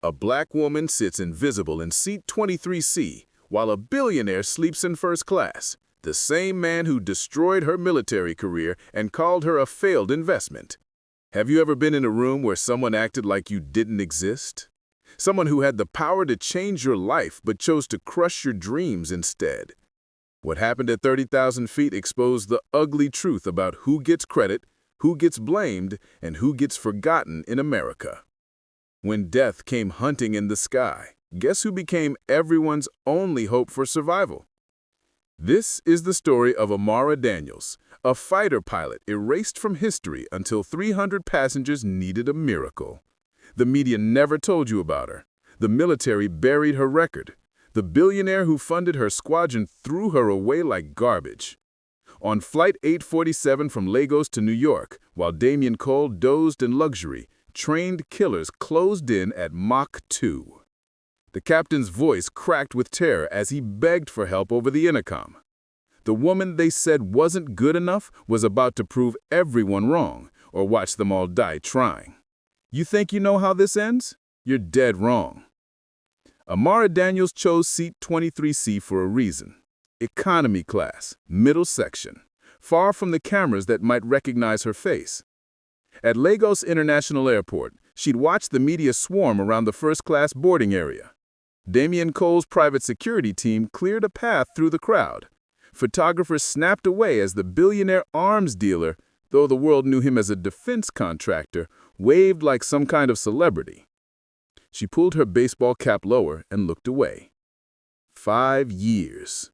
A black woman sits invisible in seat 23C, while a billionaire sleeps in first class. The same man who destroyed her military career and called her a failed investment. Have you ever been in a room where someone acted like you didn't exist? Someone who had the power to change your life but chose to crush your dreams instead. What happened at 30,000 feet exposed the ugly truth about who gets credit, who gets blamed, and who gets forgotten in America. When death came hunting in the sky, guess who became everyone's only hope for survival? This is the story of Amara Daniels, a fighter pilot erased from history until 300 passengers needed a miracle. The media never told you about her. The military buried her record. The billionaire who funded her squadron threw her away like garbage. On Flight 847 from Lagos to New York, while Damian Cole dozed in luxury, trained killers closed in at Mach 2. The captain's voice cracked with terror as he begged for help over the intercom. The woman they said wasn't good enough was about to prove everyone wrong, or watch them all die trying. You think you know how this ends? You're dead wrong. Amara Daniels chose seat 23C for a reason. Economy class, middle section, far from the cameras that might recognize her face. At Lagos International Airport, she'd watched the media swarm around the first-class boarding area. Damian Cole's private security team cleared a path through the crowd. Photographers snapped away as the billionaire arms dealer, though the world knew him as a defense contractor, waved like some kind of celebrity. She pulled her baseball cap lower and looked away. 5 years.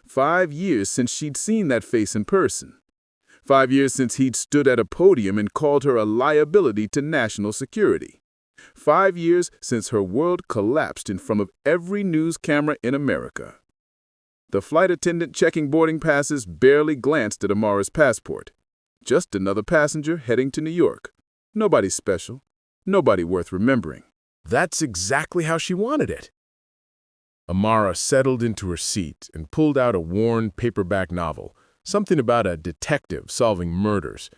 5 years since she'd seen that face in person. 5 years since he'd stood at a podium and called her a liability to national security. 5 years since her world collapsed in front of every news camera in America. The flight attendant checking boarding passes barely glanced at Amara's passport. Just another passenger heading to New York. Nobody special. Nobody worth remembering. That's exactly how she wanted it. Amara settled into her seat and pulled out a worn paperback novel, something about a detective solving murders.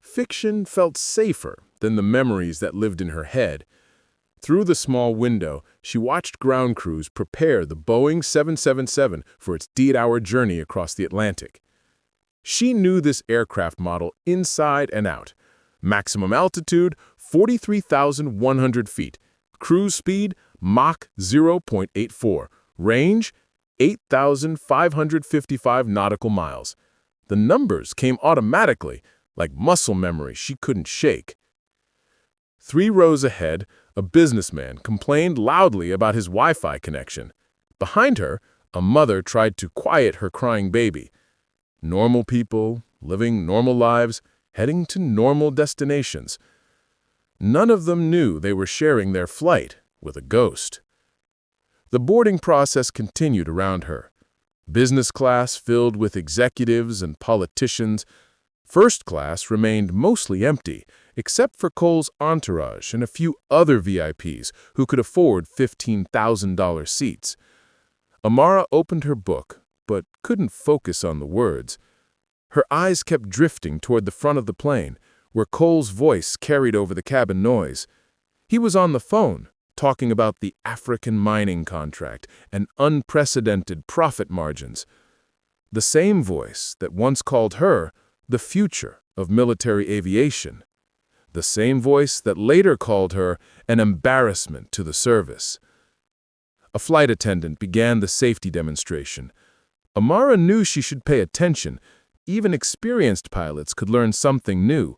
Fiction felt safer than the memories that lived in her head. Through the small window, she watched ground crews prepare the Boeing 777 for its 8-hour journey across the Atlantic. She knew this aircraft model inside and out. Maximum altitude, 43,100 feet. Cruise speed, Mach 0.84. Range, 8,555 nautical miles. The numbers came automatically, like muscle memory she couldn't shake. 3 rows ahead, a businessman complained loudly about his Wi-Fi connection. Behind her, a mother tried to quiet her crying baby. Normal people, living normal lives, heading to normal destinations. None of them knew they were sharing their flight with a ghost. The boarding process continued around her. Business class filled with executives and politicians. First class remained mostly empty, except for Cole's entourage and a few other VIPs who could afford $15,000 seats. Amara opened her book, but couldn't focus on the words. Her eyes kept drifting toward the front of the plane, where Cole's voice carried over the cabin noise. He was on the phone, talking about the African mining contract and unprecedented profit margins. The same voice that once called her the future of military aviation. The same voice that later called her an embarrassment to the service. A flight attendant began the safety demonstration. Amara knew she should pay attention. Even experienced pilots could learn something new.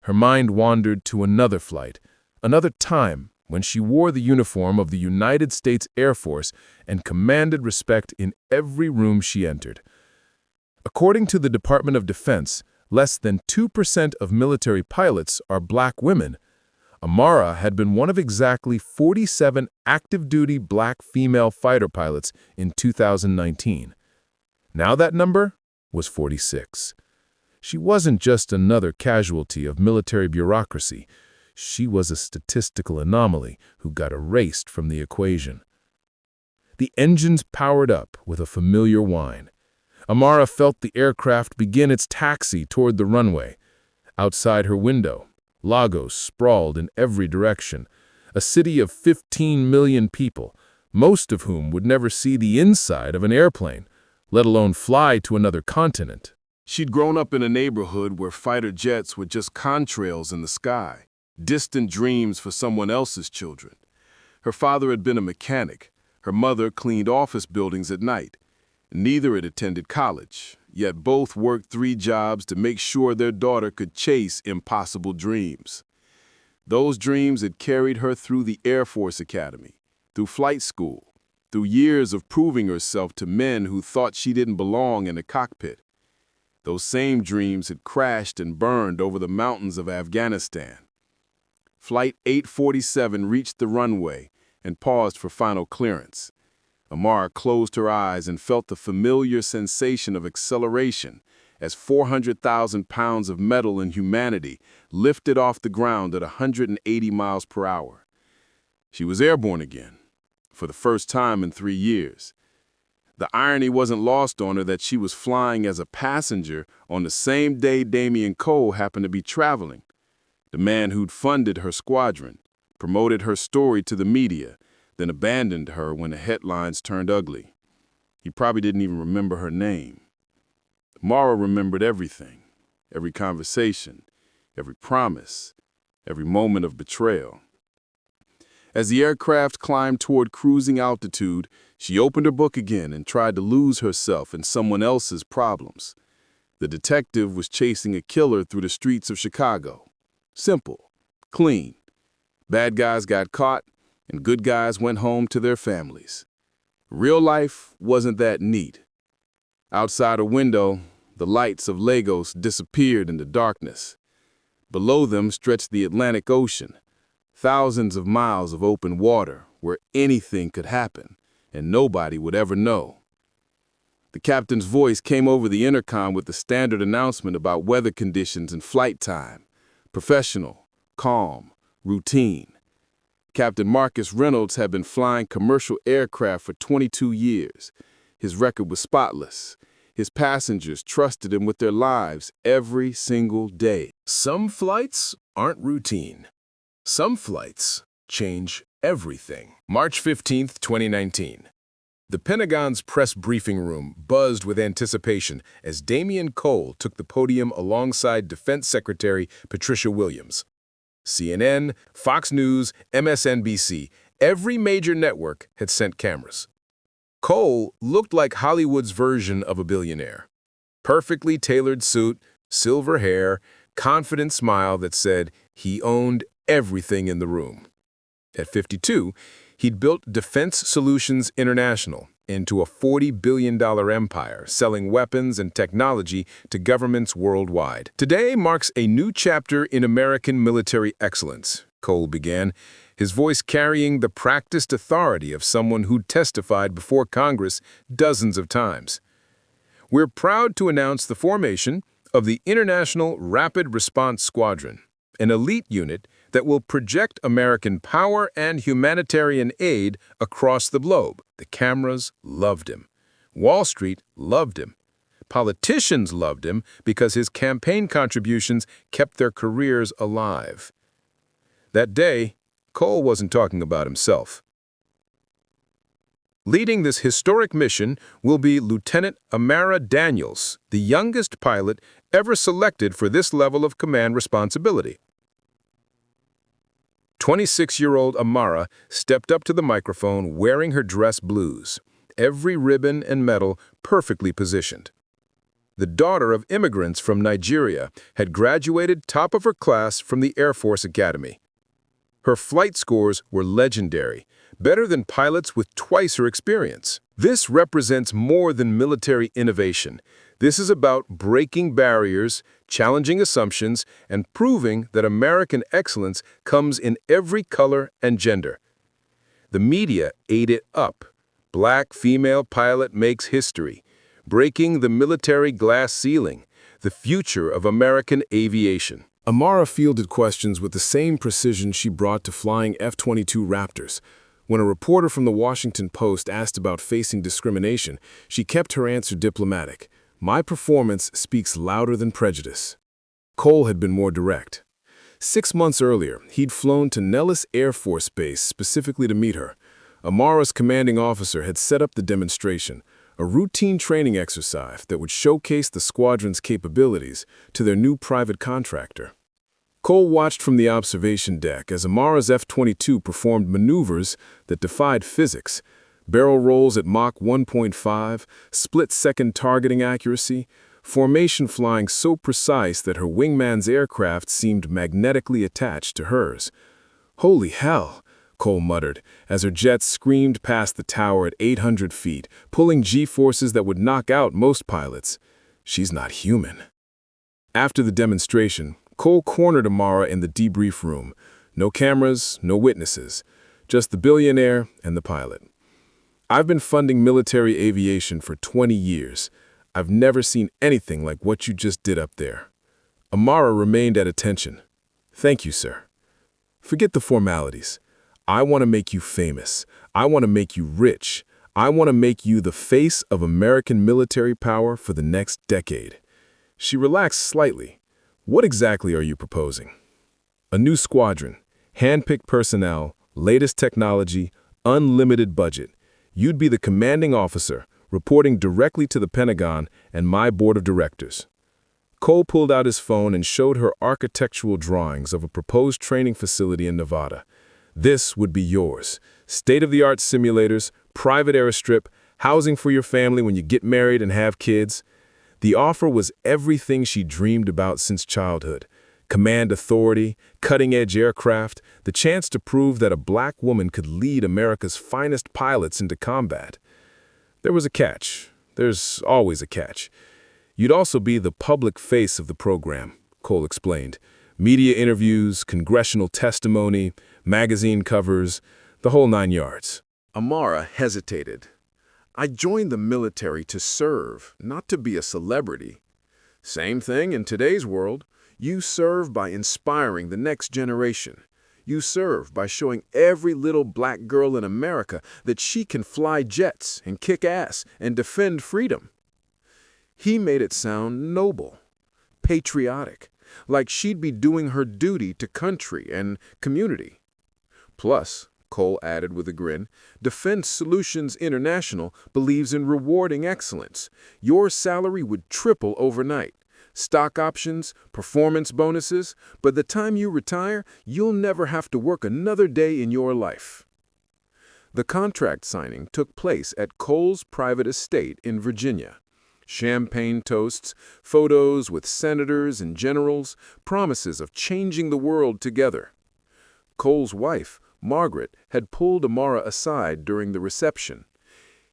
Her mind wandered to another flight, another time when she wore the uniform of the United States Air Force and commanded respect in every room she entered. According to the Department of Defense, less than 2% of military pilots are black women. Amara had been one of exactly 47 active-duty black female fighter pilots in 2019. Now that number was 46. She wasn't just another casualty of military bureaucracy. She was a statistical anomaly who got erased from the equation. The engines powered up with a familiar whine. Amara felt the aircraft begin its taxi toward the runway. Outside her window, Lagos sprawled in every direction, a city of 15 million people, most of whom would never see the inside of an airplane, let alone fly to another continent. She'd grown up in a neighborhood where fighter jets were just contrails in the sky, distant dreams for someone else's children. Her father had been a mechanic. Her mother cleaned office buildings at night. Neither had attended college, yet both worked 3 jobs to make sure their daughter could chase impossible dreams. Those dreams had carried her through the Air Force Academy, through flight school, through years of proving herself to men who thought she didn't belong in a cockpit. Those same dreams had crashed and burned over the mountains of Afghanistan. Flight 847 reached the runway and paused for final clearance. Amara closed her eyes and felt the familiar sensation of acceleration as 400,000 pounds of metal and humanity lifted off the ground at 180 miles per hour. She was airborne again, for the first time in 3 years. The irony wasn't lost on her that she was flying as a passenger on the same day Damian Cole happened to be traveling. The man who'd funded her squadron, promoted her story to the media, then abandoned her when the headlines turned ugly. He probably didn't even remember her name. Mara remembered everything, every conversation, every promise, every moment of betrayal. As the aircraft climbed toward cruising altitude, she opened her book again and tried to lose herself in someone else's problems. The detective was chasing a killer through the streets of Chicago. Simple, clean. Bad guys got caught, and good guys went home to their families. Real life wasn't that neat. Outside a window, the lights of Lagos disappeared into darkness. Below them stretched the Atlantic Ocean, thousands of miles of open water where anything could happen, and nobody would ever know. The captain's voice came over the intercom with the standard announcement about weather conditions and flight time. Professional, calm, routine. Captain Marcus Reynolds had been flying commercial aircraft for 22 years. His record was spotless. His passengers trusted him with their lives every single day. Some flights aren't routine. Some flights change everything. March 15, 2019. The Pentagon's press briefing room buzzed with anticipation as Damian Cole took the podium alongside Defense Secretary Patricia Williams. CNN, Fox News, MSNBC, every major network had sent cameras. Cole looked like Hollywood's version of a billionaire. Perfectly tailored suit, silver hair, confident smile that said he owned everything in the room. At 52, he'd built Defense Solutions International into a $40 billion empire, selling weapons and technology to governments worldwide. Today marks a new chapter in American military excellence, Cole began, his voice carrying the practiced authority of someone who'd testified before Congress dozens of times. We're proud to announce the formation of the International Rapid Response Squadron, an elite unit that will project American power and humanitarian aid across the globe. The cameras loved him. Wall Street loved him. Politicians loved him because his campaign contributions kept their careers alive. That day, Cole wasn't talking about himself. Leading this historic mission will be Lieutenant Amara Daniels, the youngest pilot ever selected for this level of command responsibility. 26-year-old Amara stepped up to the microphone wearing her dress blues, every ribbon and medal perfectly positioned. The daughter of immigrants from Nigeria had graduated top of her class from the Air Force Academy. Her flight scores were legendary, better than pilots with twice her experience. This represents more than military innovation. This is about breaking barriers, challenging assumptions, and proving that American excellence comes in every color and gender. The media ate it up. Black female pilot makes history, breaking the military glass ceiling, the future of American aviation. Amara fielded questions with the same precision she brought to flying F-22 Raptors. When a reporter from the Washington Post asked about facing discrimination, she kept her answer diplomatic. "My performance speaks louder than prejudice." Cole had been more direct. 6 months earlier, he'd flown to Nellis Air Force Base specifically to meet her. Amara's commanding officer had set up the demonstration, a routine training exercise that would showcase the squadron's capabilities to their new private contractor. Cole watched from the observation deck as Amara's F-22 performed maneuvers that defied physics. Barrel rolls at Mach 1.5, split-second targeting accuracy, formation flying so precise that her wingman's aircraft seemed magnetically attached to hers. "Holy hell," Cole muttered, as her jets screamed past the tower at 800 feet, pulling G-forces that would knock out most pilots. "She's not human." After the demonstration, Cole cornered Amara in the debrief room. No cameras, no witnesses, just the billionaire and the pilot. "I've been funding military aviation for 20 years. I've never seen anything like what you just did up there." Amara remained at attention. "Thank you, sir. Forget the formalities. I want to make you famous. I want to make you rich. I want to make you the face of American military power for the next decade." She relaxed slightly. "What exactly are you proposing?" "A new squadron, hand-picked personnel, latest technology, unlimited budget. You'd be the commanding officer, reporting directly to the Pentagon and my board of directors." Cole pulled out his phone and showed her architectural drawings of a proposed training facility in Nevada. "This would be yours. State-of-the-art simulators, private airstrip, housing for your family when you get married and have kids." The offer was everything she dreamed about since childhood. Command authority, cutting-edge aircraft, the chance to prove that a black woman could lead America's finest pilots into combat. There was a catch. There's always a catch. "You'd also be the public face of the program," Cole explained. "Media interviews, congressional testimony, magazine covers, the whole 9 yards. Amara hesitated. "I joined the military to serve, not to be a celebrity." Same thing in today's world. You serve by inspiring the next generation. You serve by showing every little black girl in America that she can fly jets and kick ass and defend freedom. He made it sound noble, patriotic, like she'd be doing her duty to country and community. Plus, Cole added with a grin, Defense Solutions International believes in rewarding excellence. Your salary would triple overnight. Stock options, performance bonuses. By the time you retire, you'll never have to work another day in your life. The contract signing took place at Cole's private estate in Virginia. Champagne toasts, photos with senators and generals, promises of changing the world together. Cole's wife, Margaret, had pulled Amara aside during the reception.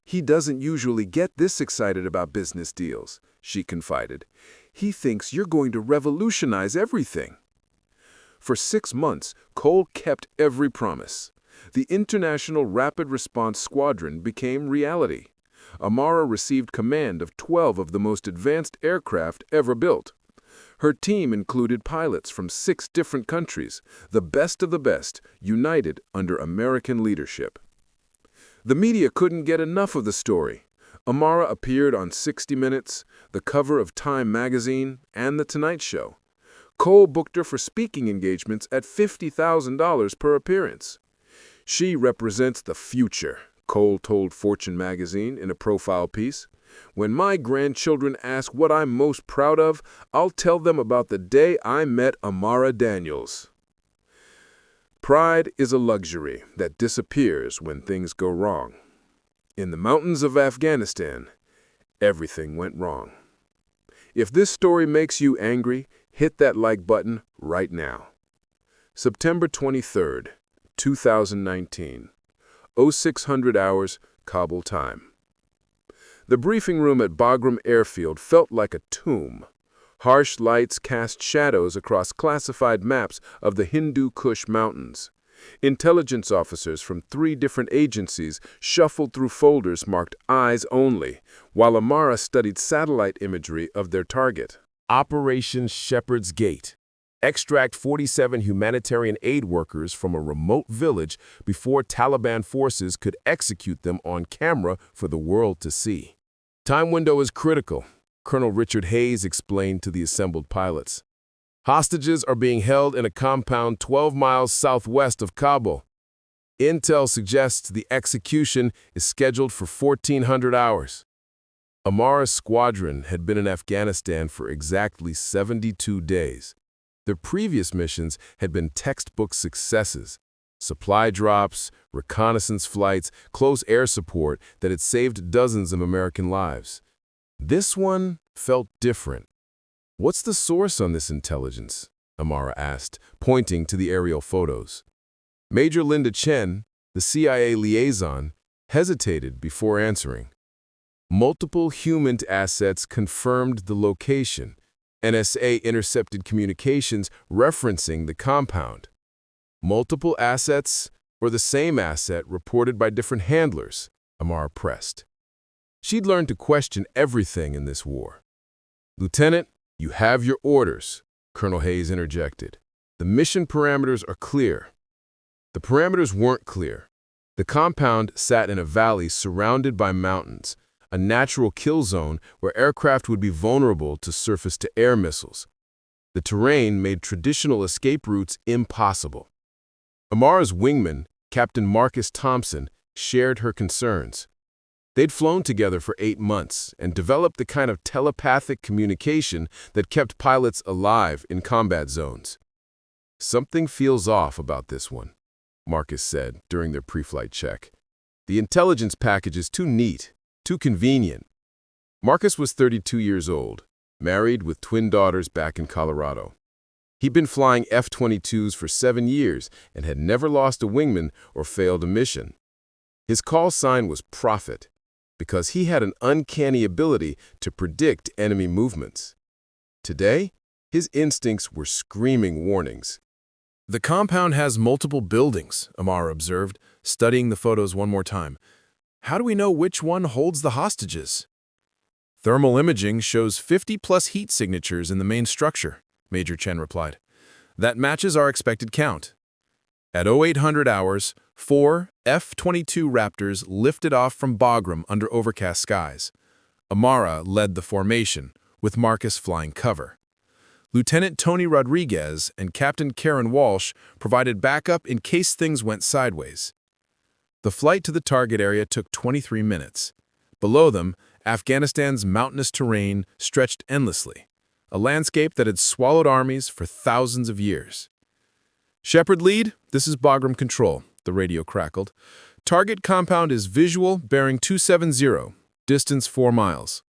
"He doesn't usually get this excited about business deals," she confided. "He thinks you're going to revolutionize everything." For 6 months, Cole kept every promise. The International Rapid Response Squadron became reality. Amara received command of 12 of the most advanced aircraft ever built. Her team included pilots from 6 different countries, the best of the best, united under American leadership. The media couldn't get enough of the story. Amara appeared on 60 Minutes, the cover of Time magazine, and The Tonight Show. Cole booked her for speaking engagements at $50,000 per appearance. "She represents the future," Cole told Fortune magazine in a profile piece. "When my grandchildren ask what I'm most proud of, I'll tell them about the day I met Amara Daniels." Pride is a luxury that disappears when things go wrong. In the mountains of Afghanistan, everything went wrong. If this story makes you angry, hit that like button right now. September 23rd, 2019, 0600 hours, Kabul time. The briefing room at Bagram Airfield felt like a tomb. Harsh lights cast shadows across classified maps of the Hindu Kush Mountains. Intelligence officers from 3 different agencies shuffled through folders marked Eyes Only, while Amara studied satellite imagery of their target. Operation Shepherd's Gate. Extract 47 humanitarian aid workers from a remote village before Taliban forces could execute them on camera for the world to see. Time window is critical, Colonel Richard Hayes explained to the assembled pilots. Hostages are being held in a compound 12 miles southwest of Kabul. Intel suggests the execution is scheduled for 1,400 hours. Amara's squadron had been in Afghanistan for exactly 72 days. Their previous missions had been textbook successes. Supply drops, reconnaissance flights, close air support that had saved dozens of American lives. This one felt different. "What's the source on this intelligence?" Amara asked, pointing to the aerial photos. Major Linda Chen, the CIA liaison, hesitated before answering. Multiple human assets confirmed the location. NSA intercepted communications referencing the compound. Multiple assets, or the same asset reported by different handlers, Amara pressed. She'd learned to question everything in this war. "Lieutenant, you have your orders," Colonel Hayes interjected. "The mission parameters are clear." The parameters weren't clear. The compound sat in a valley surrounded by mountains, a natural kill zone where aircraft would be vulnerable to surface-to-air missiles. The terrain made traditional escape routes impossible. Amara's wingman, Captain Marcus Thompson, shared her concerns. They'd flown together for 8 months and developed the kind of telepathic communication that kept pilots alive in combat zones. "Something feels off about this one," Marcus said during their pre-flight check. "The intelligence package is too neat, too convenient." Marcus was 32 years old, married with twin daughters back in Colorado. He'd been flying F-22s for 7 years and had never lost a wingman or failed a mission. His call sign was Prophet, because he had an uncanny ability to predict enemy movements. Today, his instincts were screaming warnings. "The compound has multiple buildings," Amara observed, studying the photos one more time. "How do we know which one holds the hostages?" "Thermal imaging shows 50-plus heat signatures in the main structure," Major Chen replied. "That matches our expected count." At 0800 hours, 4 F-22 Raptors lifted off from Bagram under overcast skies. Amara led the formation, with Marcus flying cover. Lieutenant Tony Rodriguez and Captain Karen Walsh provided backup in case things went sideways. The flight to the target area took 23 minutes. Below them, Afghanistan's mountainous terrain stretched endlessly, a landscape that had swallowed armies for thousands of years. "Shepard lead, this is Bagram Control," the radio crackled. "Target compound is visual, bearing 270, distance 4 miles.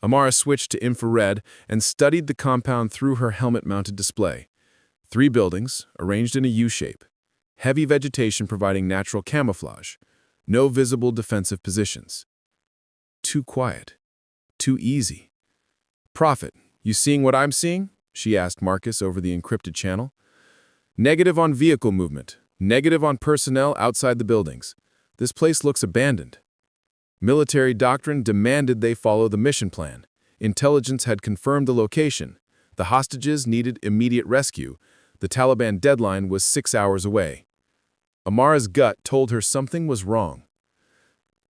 Amara switched to infrared and studied the compound through her helmet-mounted display. 3 buildings, arranged in a U-shape. Heavy vegetation providing natural camouflage. No visible defensive positions. Too quiet. Too easy. "Prophet, you seeing what I'm seeing?" she asked Marcus over the encrypted channel. "Negative on vehicle movement. Negative on personnel outside the buildings. This place looks abandoned." Military doctrine demanded they follow the mission plan. Intelligence had confirmed the location. The hostages needed immediate rescue. The Taliban deadline was 6 hours away. Amara's gut told her something was wrong.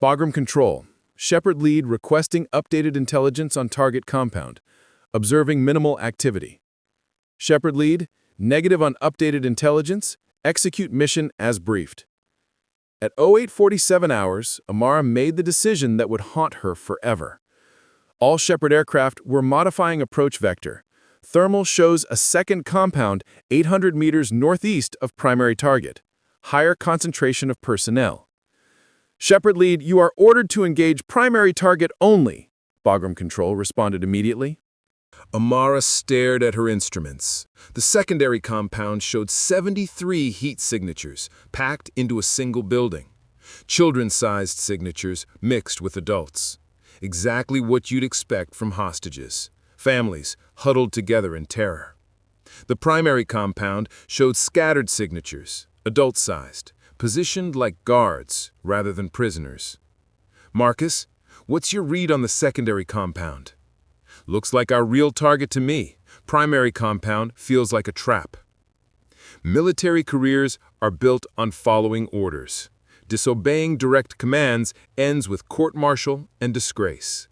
"Bagram Control. Shepard lead requesting updated intelligence on target compound. Observing minimal activity." "Shepard lead, negative on updated intelligence. Execute mission as briefed." At 0847 hours, Amara made the decision that would haunt her forever. All Shepard aircraft were modifying approach vector. Thermal shows a second compound 800 meters northeast of primary target. Higher concentration of personnel. "Shepard lead, you are ordered to engage primary target only," Bagram Control responded immediately. Amara stared at her instruments. The secondary compound showed 73 heat signatures, packed into a single building. Children-sized signatures mixed with adults. Exactly what you'd expect from hostages. Families huddled together in terror. The primary compound showed scattered signatures, adult-sized, positioned like guards rather than prisoners. "Marcus, what's your read on the secondary compound?" "Looks like our real target to me. Primary compound feels like a trap." Military careers are built on following orders. Disobeying direct commands ends with court-martial and disgrace.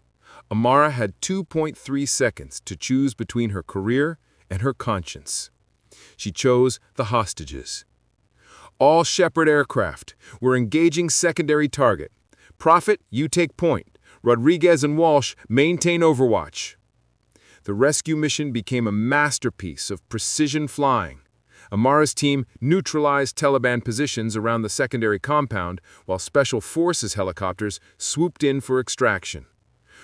Amara had 2.3 seconds to choose between her career and her conscience. She chose the hostages. All Shepard aircraft were engaging secondary target. Prophet, you take point. Rodriguez and Walsh maintain overwatch. The rescue mission became a masterpiece of precision flying. Amara's team neutralized Taliban positions around the secondary compound, while Special Forces helicopters swooped in for extraction.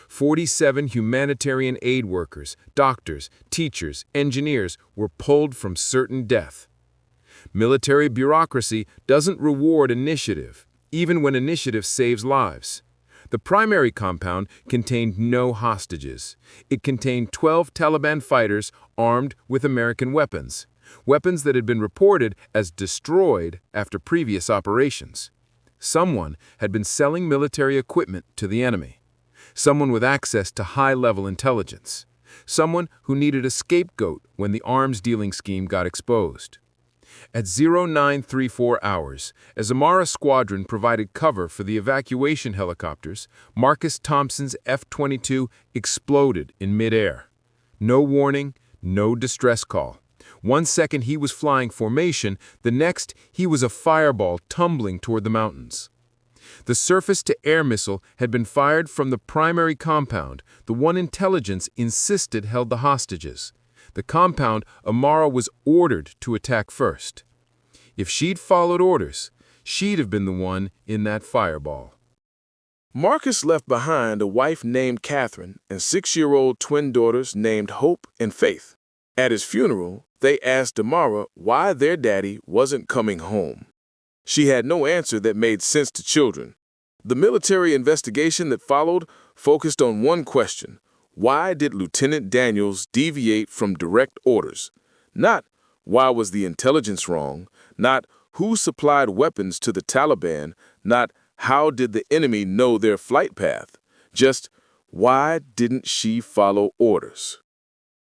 47 humanitarian aid workers, doctors, teachers, engineers were pulled from certain death. Military bureaucracy doesn't reward initiative, even when initiative saves lives. The primary compound contained no hostages. It contained 12 Taliban fighters armed with American weapons, weapons that had been reported as destroyed after previous operations. Someone had been selling military equipment to the enemy. Someone with access to high-level intelligence. Someone who needed a scapegoat when the arms-dealing scheme got exposed. At 0934 hours, as Amara's squadron provided cover for the evacuation helicopters, Marcus Thompson's F-22 exploded in midair. No warning, no distress call. 1 second he was flying formation, the next he was a fireball tumbling toward the mountains. The surface-to-air missile had been fired from the primary compound, the one intelligence insisted held the hostages. The compound Amara was ordered to attack first. If she'd followed orders, she'd have been the one in that fireball. Marcus left behind a wife named Catherine and 6-year-old twin daughters named Hope and Faith. At his funeral, they asked Amara why their daddy wasn't coming home. She had no answer that made sense to children. The military investigation that followed focused on one question: why did Lieutenant Daniels deviate from direct orders? Not why was the intelligence wrong, not who supplied weapons to the Taliban, not how did the enemy know their flight path, just why didn't she follow orders?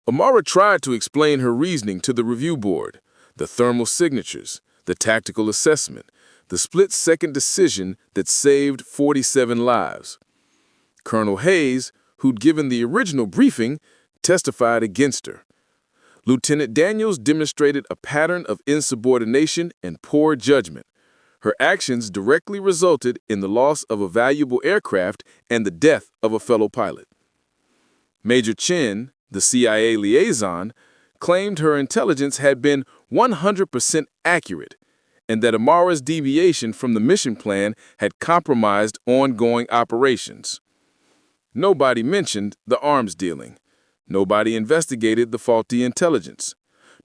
Amara tried to explain her reasoning to the review board: the thermal signatures, the tactical assessment, the split-second decision that saved 47 lives. Colonel Hayes, who'd given the original briefing, testified against her. Lieutenant Daniels demonstrated a pattern of insubordination and poor judgment. Her actions directly resulted in the loss of a valuable aircraft and the death of a fellow pilot. Major Chin, the CIA liaison, claimed her intelligence had been 100% accurate and that Amara's deviation from the mission plan had compromised ongoing operations. Nobody mentioned the arms dealing. Nobody investigated the faulty intelligence.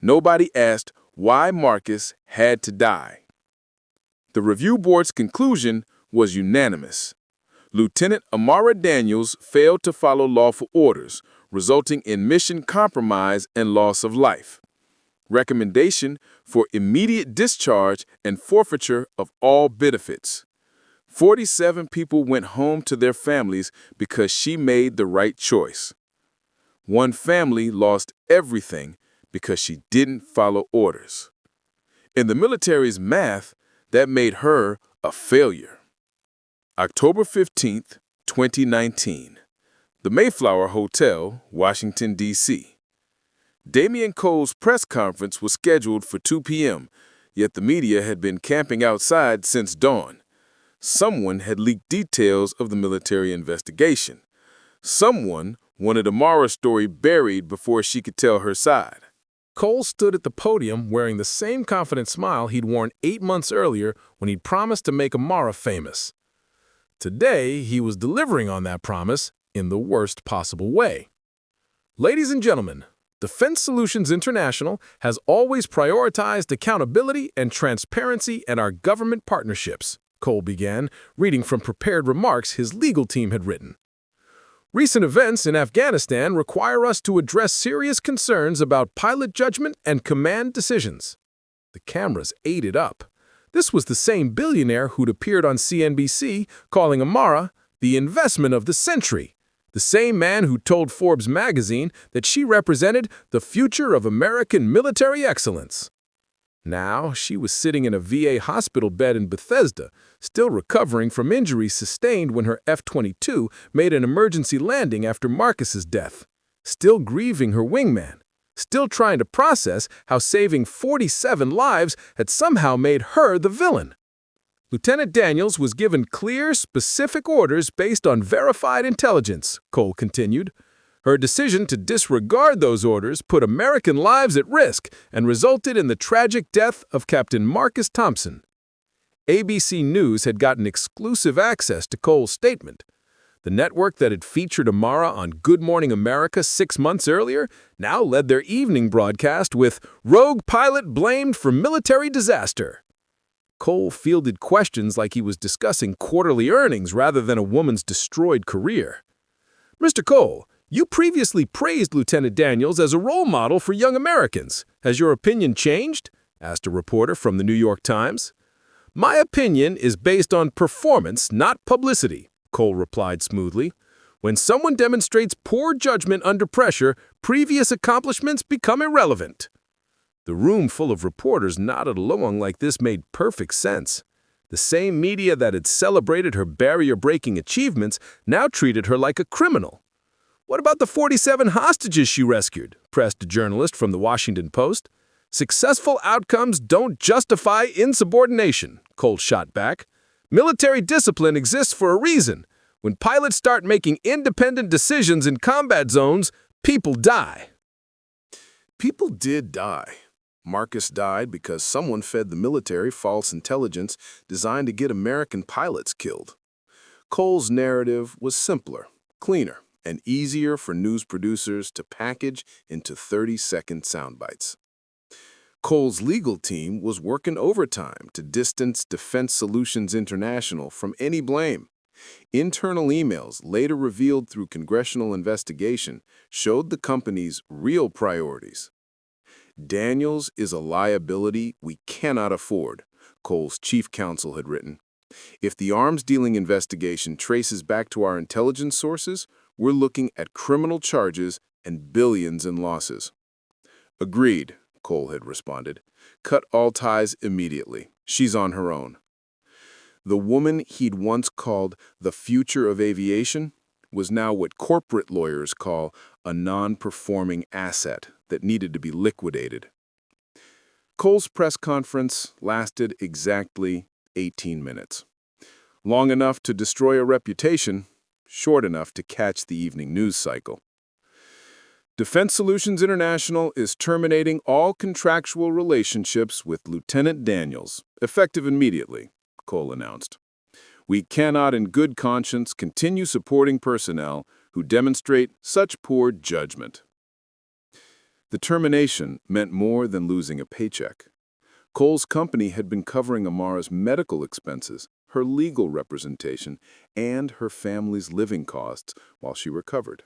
Nobody asked why Marcus had to die. The review board's conclusion was unanimous. Lieutenant Amara Daniels failed to follow lawful orders, resulting in mission compromise and loss of life. Recommendation for immediate discharge and forfeiture of all benefits. 47 people went home to their families because she made the right choice. One family lost everything because she didn't follow orders. In the military's math, that made her a failure. October 15, 2019. The Mayflower Hotel, Washington, D.C. Damian Cole's press conference was scheduled for 2 p.m., yet the media had been camping outside since dawn. Someone had leaked details of the military investigation. Someone wanted Amara's story buried before she could tell her side. Cole stood at the podium wearing the same confident smile he'd worn 8 months earlier when he'd promised to make Amara famous. Today, he was delivering on that promise in the worst possible way. Ladies and gentlemen, Defense Solutions International has always prioritized accountability and transparency in our government partnerships, Cole began, reading from prepared remarks his legal team had written. Recent events in Afghanistan require us to address serious concerns about pilot judgment and command decisions. The cameras ate it up. This was the same billionaire who'd appeared on CNBC calling Amara the investment of the century. The same man who told Forbes magazine that she represented the future of American military excellence. Now, she was sitting in a VA hospital bed in Bethesda, still recovering from injuries sustained when her F-22 made an emergency landing after Marcus's death, still grieving her wingman, still trying to process how saving 47 lives had somehow made her the villain. Lieutenant Daniels was given clear, specific orders based on verified intelligence, Cole continued. Her decision to disregard those orders put American lives at risk and resulted in the tragic death of Captain Marcus Thompson. ABC News had gotten exclusive access to Cole's statement. The network that had featured Amara on Good Morning America 6 months earlier now led their evening broadcast with "Rogue Pilot Blamed for Military Disaster." Cole fielded questions like he was discussing quarterly earnings rather than a woman's destroyed career. "Mr. Cole, you previously praised Lieutenant Daniels as a role model for young Americans. Has your opinion changed?" asked a reporter from the New York Times. "My opinion is based on performance, not publicity," Cole replied smoothly. "When someone demonstrates poor judgment under pressure, previous accomplishments become irrelevant." The room full of reporters nodded along like this made perfect sense. The same media that had celebrated her barrier-breaking achievements now treated her like a criminal. "What about the 47 hostages she rescued?" pressed a journalist from the Washington Post. "Successful outcomes don't justify insubordination," Cole shot back. "Military discipline exists for a reason. When pilots start making independent decisions in combat zones, people die." People did die. Marcus died because someone fed the military false intelligence designed to get American pilots killed. Cole's narrative was simpler, cleaner, and easier for news producers to package into 30-second sound bites. Cole's legal team was working overtime to distance Defense Solutions International from any blame. Internal emails, later revealed through congressional investigation, showed the company's real priorities. "Daniels is a liability we cannot afford," Cole's chief counsel had written. "If the arms-dealing investigation traces back to our intelligence sources, we're looking at criminal charges and billions in losses." "Agreed," Cole had responded. "Cut all ties immediately. She's on her own." The woman he'd once called the future of aviation was now what corporate lawyers call a non-performing asset that needed to be liquidated. Cole's press conference lasted exactly 18 minutes. Long enough to destroy a reputation, short enough to catch the evening news cycle. Defense Solutions International is terminating all contractual relationships with Lieutenant Daniels, effective immediately, Cole announced. "We cannot in good conscience continue supporting personnel who demonstrate such poor judgment." The termination meant more than losing a paycheck. Cole's company had been covering Amara's medical expenses, her legal representation, and her family's living costs while she recovered.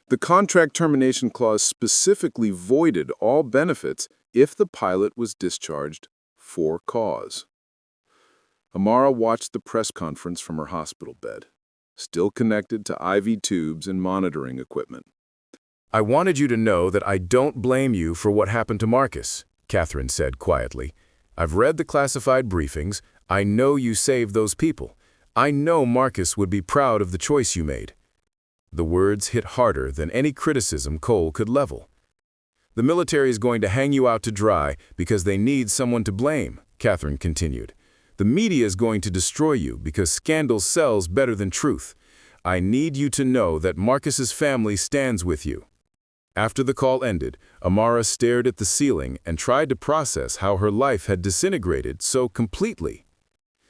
The contract termination clause specifically voided all benefits if the pilot was discharged for cause. Amara watched the press conference from her hospital bed, still connected to IV tubes and monitoring equipment. "I wanted you to know that I don't blame you for what happened to Marcus," Catherine said quietly. "I've read the classified briefings. I know you saved those people. I know Marcus would be proud of the choice you made." The words hit harder than any criticism Cole could level. "The military is going to hang you out to dry because they need someone to blame," Catherine continued. "The media is going to destroy you because scandal sells better than truth. I need you to know that Marcus's family stands with you." After the call ended, Amara stared at the ceiling and tried to process how her life had disintegrated so completely.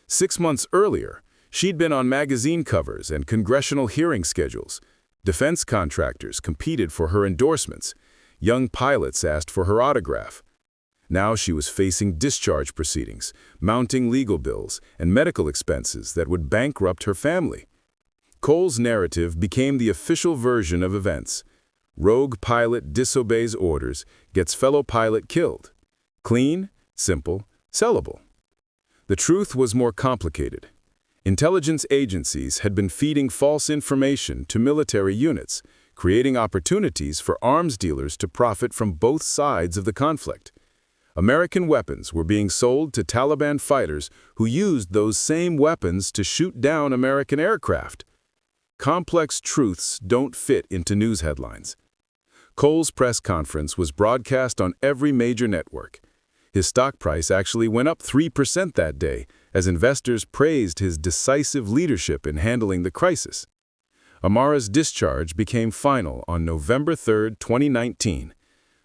6 months earlier, she'd been on magazine covers and congressional hearing schedules. Defense contractors competed for her endorsements. Young pilots asked for her autograph. Now she was facing discharge proceedings, mounting legal bills, and medical expenses that would bankrupt her family. Cole's narrative became the official version of events. Rogue pilot disobeys orders, gets fellow pilot killed. Clean, simple, sellable. The truth was more complicated. Intelligence agencies had been feeding false information to military units, creating opportunities for arms dealers to profit from both sides of the conflict. American weapons were being sold to Taliban fighters who used those same weapons to shoot down American aircraft. Complex truths don't fit into news headlines. Cole's press conference was broadcast on every major network. His stock price actually went up 3% that day as investors praised his decisive leadership in handling the crisis. Amara's discharge became final on November 3, 2019.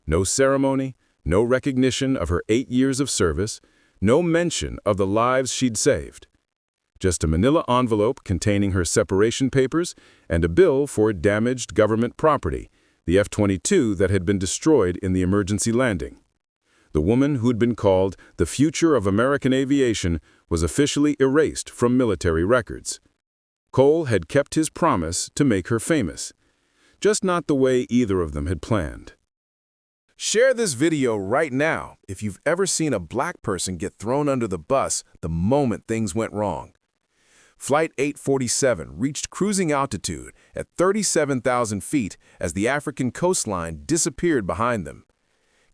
No ceremony, no recognition of her 8 years of service, no mention of the lives she'd saved. Just a manila envelope containing her separation papers and a bill for damaged government property, the F-22 that had been destroyed in the emergency landing. The woman who'd been called the future of American aviation was officially erased from military records. Cole had kept his promise to make her famous, just not the way either of them had planned. Share this video right now if you've ever seen a black person get thrown under the bus the moment things went wrong. Flight 847 reached cruising altitude at 37,000 feet as the African coastline disappeared behind them.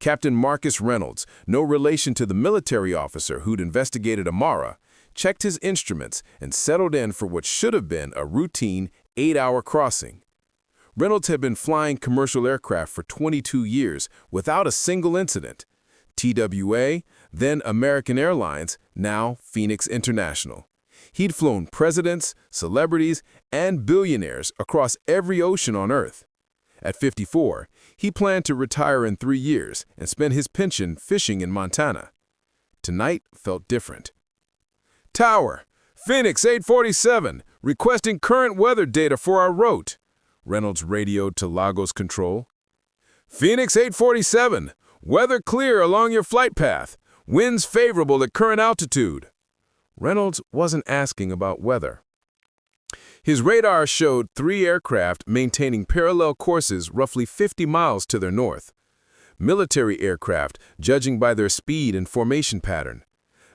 Captain Marcus Reynolds, no relation to the military officer who'd investigated Amara, checked his instruments and settled in for what should have been a routine 8-hour crossing. Reynolds had been flying commercial aircraft for 22 years without a single incident. TWA, then American Airlines, now Phoenix International. He'd flown presidents, celebrities, and billionaires across every ocean on Earth. At 54, he planned to retire in 3 years and spend his pension fishing in Montana. Tonight felt different. Tower, Phoenix 847, requesting current weather data for our route. Reynolds radioed to Lagos Control. Phoenix 847, weather clear along your flight path. Winds favorable at current altitude. Reynolds wasn't asking about weather. His radar showed 3 aircraft maintaining parallel courses roughly 50 miles to their north. Military aircraft, judging by their speed and formation pattern.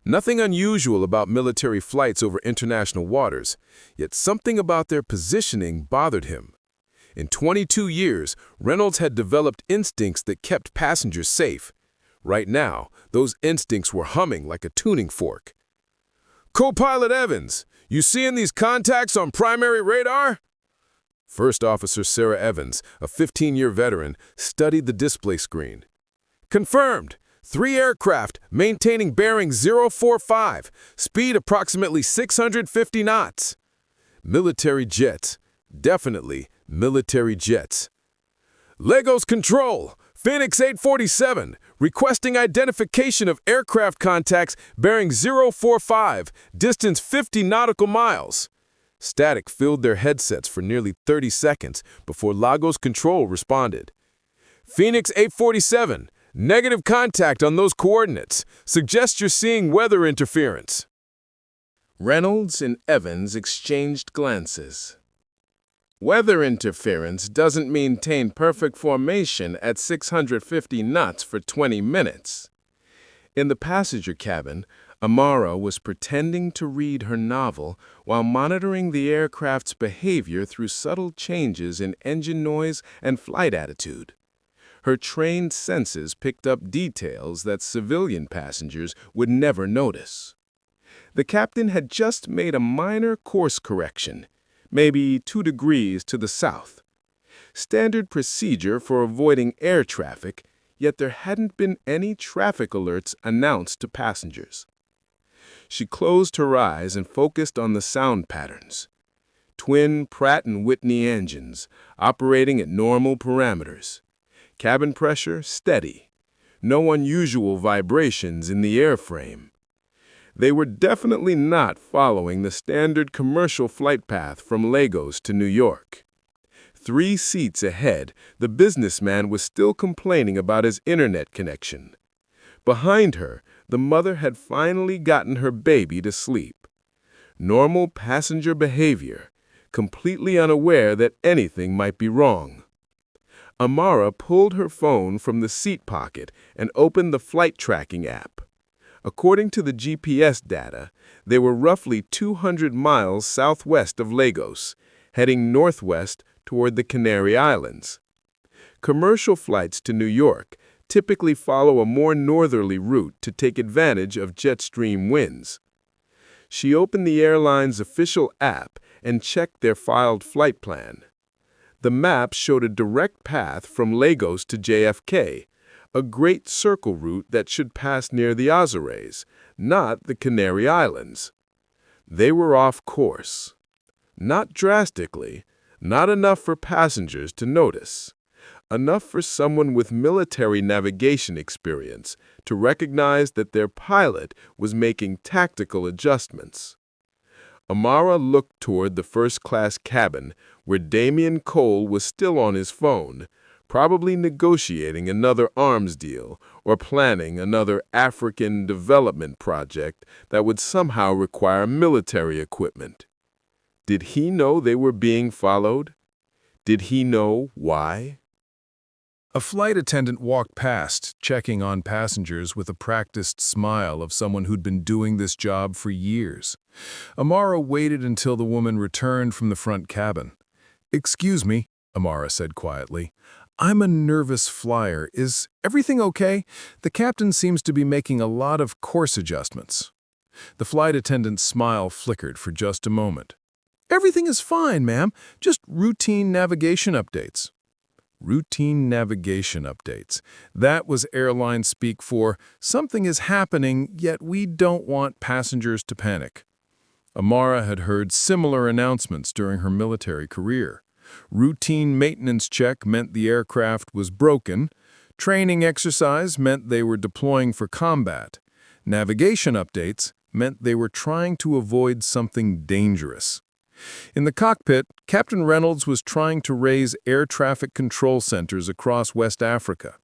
Nothing unusual about military flights over international waters, yet something about their positioning bothered him. In 22 years, Reynolds had developed instincts that kept passengers safe. Right now, those instincts were humming like a tuning fork. Co-pilot Evans, you seeing these contacts on primary radar? First Officer Sarah Evans, a 15-year veteran, studied the display screen. Confirmed. 3 aircraft maintaining bearing 045, speed approximately 650 knots. Military jets. Definitely military jets. Lagos Control, Phoenix 847, requesting identification of aircraft contacts bearing 045, distance 50 nautical miles. Static filled their headsets for nearly 30 seconds before Lagos Control responded. Phoenix 847, negative contact on those coordinates. Suggest you're seeing weather interference. Reynolds and Evans exchanged glances. Weather interference doesn't maintain perfect formation at 650 knots for 20 minutes. In the passenger cabin, Amara was pretending to read her novel while monitoring the aircraft's behavior through subtle changes in engine noise and flight attitude. Her trained senses picked up details that civilian passengers would never notice. The captain had just made a minor course correction, maybe 2 degrees to the south. Standard procedure for avoiding air traffic, yet there hadn't been any traffic alerts announced to passengers. She closed her eyes and focused on the sound patterns. Twin Pratt & Whitney engines, operating at normal parameters. Cabin pressure steady. No unusual vibrations in the airframe. They were definitely not following the standard commercial flight path from Lagos to New York. 3 seats ahead, the businessman was still complaining about his internet connection. Behind her, the mother had finally gotten her baby to sleep. Normal passenger behavior, completely unaware that anything might be wrong. Amara pulled her phone from the seat pocket and opened the flight tracking app. According to the GPS data, they were roughly 200 miles southwest of Lagos, heading northwest toward the Canary Islands. Commercial flights to New York typically follow a more northerly route to take advantage of jet stream winds. She opened the airline's official app and checked their filed flight plan. The map showed a direct path from Lagos to JFK, a great circle route that should pass near the Azores, not the Canary Islands. They were off course. Not drastically, not enough for passengers to notice. Enough for someone with military navigation experience to recognize that their pilot was making tactical adjustments. Amara looked toward the first-class cabin where Damien Cole was still on his phone, probably negotiating another arms deal or planning another African development project that would somehow require military equipment. Did he know they were being followed? Did he know why? A flight attendant walked past, checking on passengers with a practiced smile of someone who'd been doing this job for years. Amara waited until the woman returned from the front cabin. "Excuse me," Amara said quietly. "I'm a nervous flyer. Is everything okay? The captain seems to be making a lot of course adjustments." The flight attendant's smile flickered for just a moment. "Everything is fine, ma'am. Just routine navigation updates." Routine navigation updates. That was airline speak for something is happening, yet we don't want passengers to panic. Amara had heard similar announcements during her military career. Routine maintenance check meant the aircraft was broken. Training exercise meant they were deploying for combat. Navigation updates meant they were trying to avoid something dangerous. In the cockpit, Captain Reynolds was trying to raise air traffic control centers across West Africa.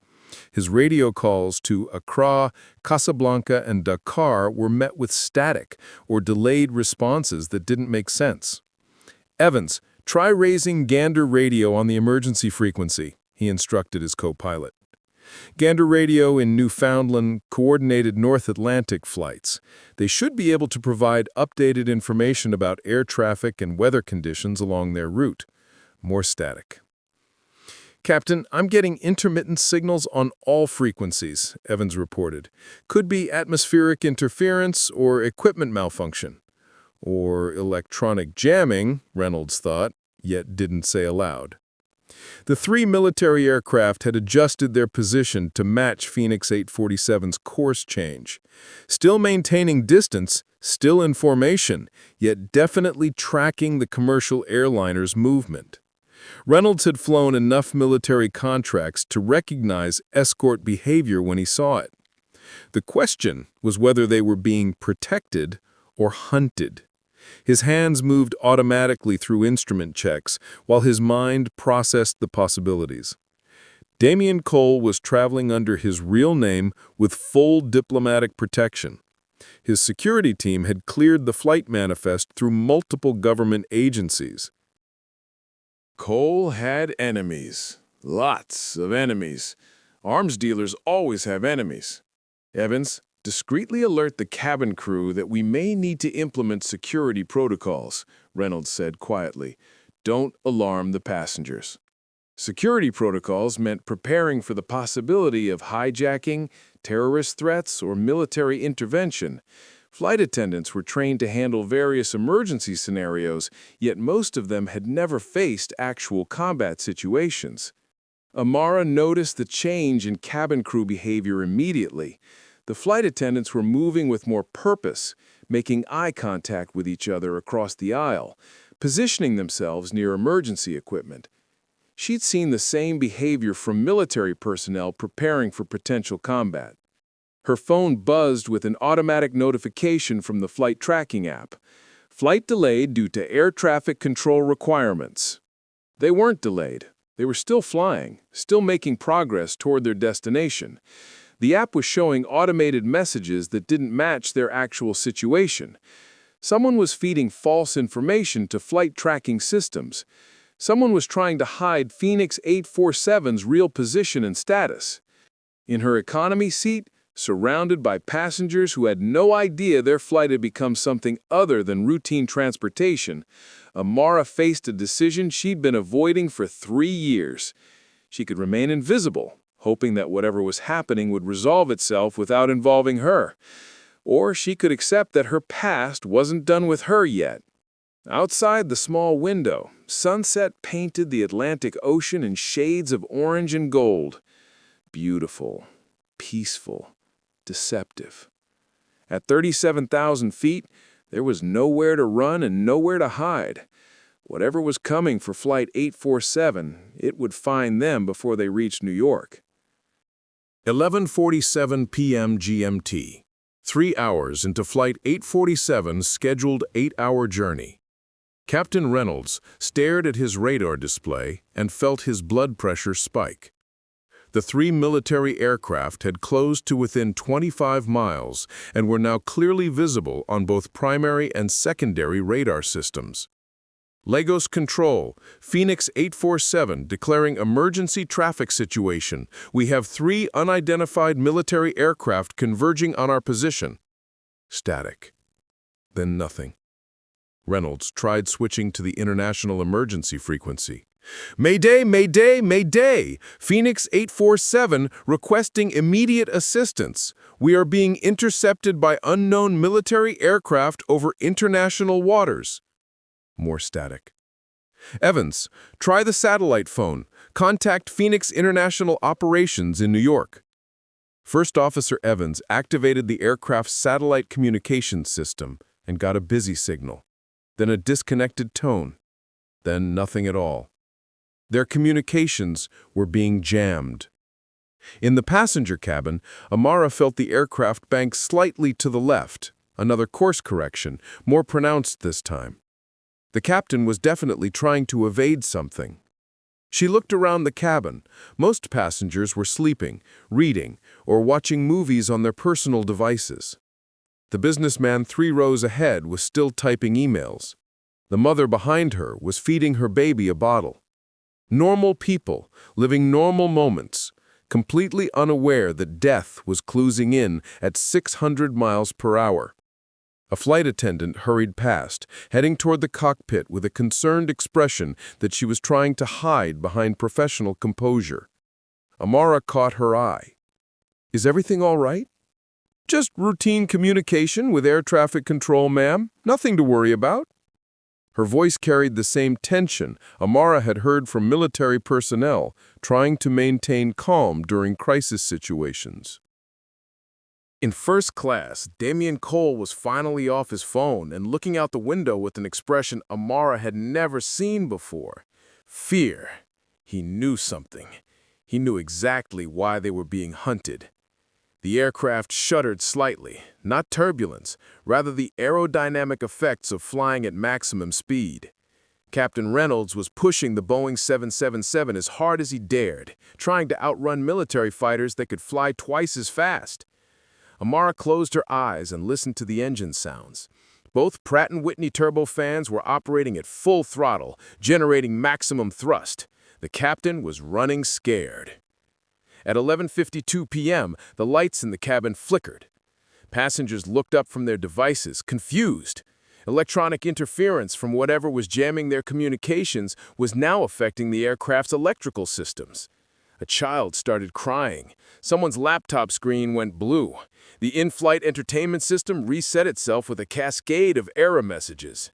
His radio calls to Accra, Casablanca, and Dakar were met with static or delayed responses that didn't make sense. "Evans, try raising Gander radio on the emergency frequency," he instructed his co-pilot. Gander radio in Newfoundland coordinated North Atlantic flights. They should be able to provide updated information about air traffic and weather conditions along their route. More static. "Captain, I'm getting intermittent signals on all frequencies," Evans reported. "Could be atmospheric interference or equipment malfunction." Or electronic jamming, Reynolds thought, yet didn't say aloud. The three military aircraft had adjusted their position to match Phoenix 847's course change. Still maintaining distance, still in formation, yet definitely tracking the commercial airliner's movement. Reynolds had flown enough military contracts to recognize escort behavior when he saw it. The question was whether they were being protected or hunted. His hands moved automatically through instrument checks, while his mind processed the possibilities. Damien Cole was traveling under his real name with full diplomatic protection. His security team had cleared the flight manifest through multiple government agencies. Cole had enemies. Lots of enemies. Arms dealers always have enemies. Evans, discreetly alert the cabin crew that we may need to implement security protocols, Reynolds said quietly. Don't alarm the passengers. Security protocols meant preparing for the possibility of hijacking, terrorist threats, or military intervention. Flight attendants were trained to handle various emergency scenarios, yet most of them had never faced actual combat situations. Amara noticed the change in cabin crew behavior immediately. The flight attendants were moving with more purpose, making eye contact with each other across the aisle, positioning themselves near emergency equipment. She'd seen the same behavior from military personnel preparing for potential combat. Her phone buzzed with an automatic notification from the flight tracking app. Flight delayed due to air traffic control requirements. They weren't delayed. They were still flying, still making progress toward their destination. The app was showing automated messages that didn't match their actual situation. Someone was feeding false information to flight tracking systems. Someone was trying to hide Phoenix 847's real position and status. In her economy seat, surrounded by passengers who had no idea their flight had become something other than routine transportation, Amara faced a decision she'd been avoiding for 3 years. She could remain invisible, hoping that whatever was happening would resolve itself without involving her. Or she could accept that her past wasn't done with her yet. Outside the small window, sunset painted the Atlantic Ocean in shades of orange and gold. Beautiful, peaceful, deceptive. At 37,000 feet, there was nowhere to run and nowhere to hide. Whatever was coming for Flight 847, it would find them before they reached New York. 11:47 p.m. GMT. 3 hours into Flight 847's scheduled 8-hour journey. Captain Reynolds stared at his radar display and felt his blood pressure spike. The 3 military aircraft had closed to within 25 miles and were now clearly visible on both primary and secondary radar systems. Lagos Control, Phoenix 847 declaring emergency traffic situation. We have 3 unidentified military aircraft converging on our position. Static. Then nothing. Reynolds tried switching to the international emergency frequency. Mayday, Mayday, Mayday! Phoenix 847 requesting immediate assistance. We are being intercepted by unknown military aircraft over international waters. More static. Evans, try the satellite phone. Contact Phoenix International Operations in New York. First Officer Evans activated the aircraft's satellite communications system and got a busy signal. Then a disconnected tone. Then nothing at all. Their communications were being jammed. In the passenger cabin, Amara felt the aircraft bank slightly to the left, another course correction, more pronounced this time. The captain was definitely trying to evade something. She looked around the cabin. Most passengers were sleeping, reading, or watching movies on their personal devices. The businessman 3 rows ahead was still typing emails. The mother behind her was feeding her baby a bottle. Normal people, living normal moments, completely unaware that death was closing in at 600 miles per hour. A flight attendant hurried past, heading toward the cockpit with a concerned expression that she was trying to hide behind professional composure. Amara caught her eye. "Is everything all right?" "Just routine communication with air traffic control, ma'am. Nothing to worry about." Her voice carried the same tension Amara had heard from military personnel trying to maintain calm during crisis situations. In first class, Damien Cole was finally off his phone and looking out the window with an expression Amara had never seen before. Fear. He knew something. He knew exactly why they were being hunted. The aircraft shuddered slightly, not turbulence, rather the aerodynamic effects of flying at maximum speed. Captain Reynolds was pushing the Boeing 777 as hard as he dared, trying to outrun military fighters that could fly twice as fast. Amara closed her eyes and listened to the engine sounds. Both Pratt & Whitney turbofans were operating at full throttle, generating maximum thrust. The captain was running scared. At 11:52 p.m., the lights in the cabin flickered. Passengers looked up from their devices, confused. Electronic interference from whatever was jamming their communications was now affecting the aircraft's electrical systems. A child started crying. Someone's laptop screen went blue. The in-flight entertainment system reset itself with a cascade of error messages.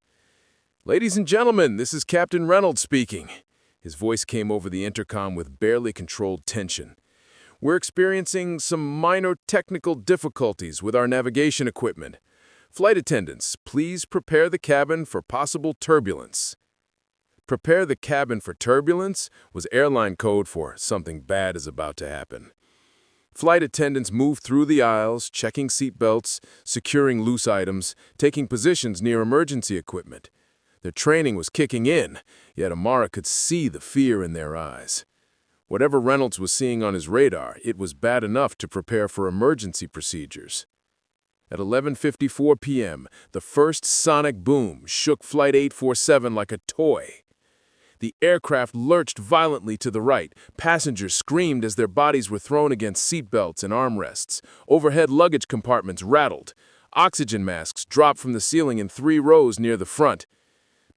"Ladies and gentlemen, this is Captain Reynolds speaking." His voice came over the intercom with barely controlled tension. "We're experiencing some minor technical difficulties with our navigation equipment. Flight attendants, please prepare the cabin for possible turbulence." Prepare the cabin for turbulence was airline code for something bad is about to happen. Flight attendants moved through the aisles, checking seat belts, securing loose items, taking positions near emergency equipment. Their training was kicking in, yet Amara could see the fear in their eyes. Whatever Reynolds was seeing on his radar, it was bad enough to prepare for emergency procedures. At 11:54 p.m., the first sonic boom shook Flight 847 like a toy. The aircraft lurched violently to the right. Passengers screamed as their bodies were thrown against seatbelts and armrests. Overhead luggage compartments rattled. Oxygen masks dropped from the ceiling in 3 rows near the front.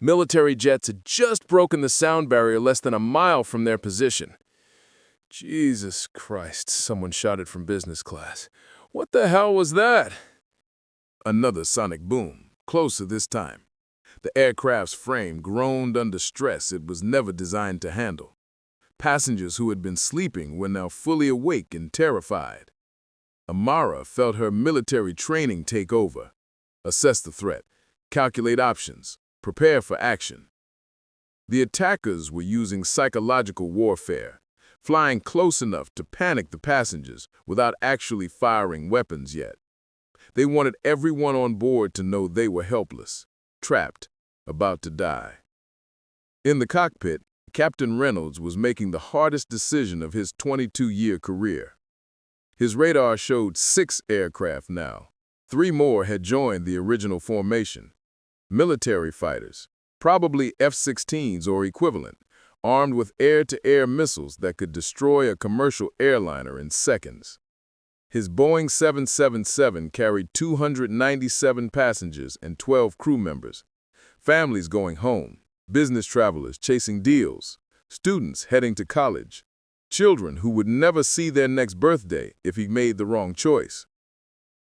Military jets had just broken the sound barrier less than a mile from their position. "Jesus Christ," someone shouted from business class. "What the hell was that?" Another sonic boom, closer this time. The aircraft's frame groaned under stress it was never designed to handle. Passengers who had been sleeping were now fully awake and terrified. Amara felt her military training take over. Assess the threat, calculate options, prepare for action. The attackers were using psychological warfare, flying close enough to panic the passengers without actually firing weapons yet. They wanted everyone on board to know they were helpless, trapped, about to die. In the cockpit, Captain Reynolds was making the hardest decision of his 22-year career. His radar showed 6 aircraft now. 3 more had joined the original formation. Military fighters, probably F-16s or equivalent, armed with air-to-air missiles that could destroy a commercial airliner in seconds. His Boeing 777 carried 297 passengers and 12 crew members. Families going home, business travelers chasing deals, students heading to college, children who would never see their next birthday if he made the wrong choice.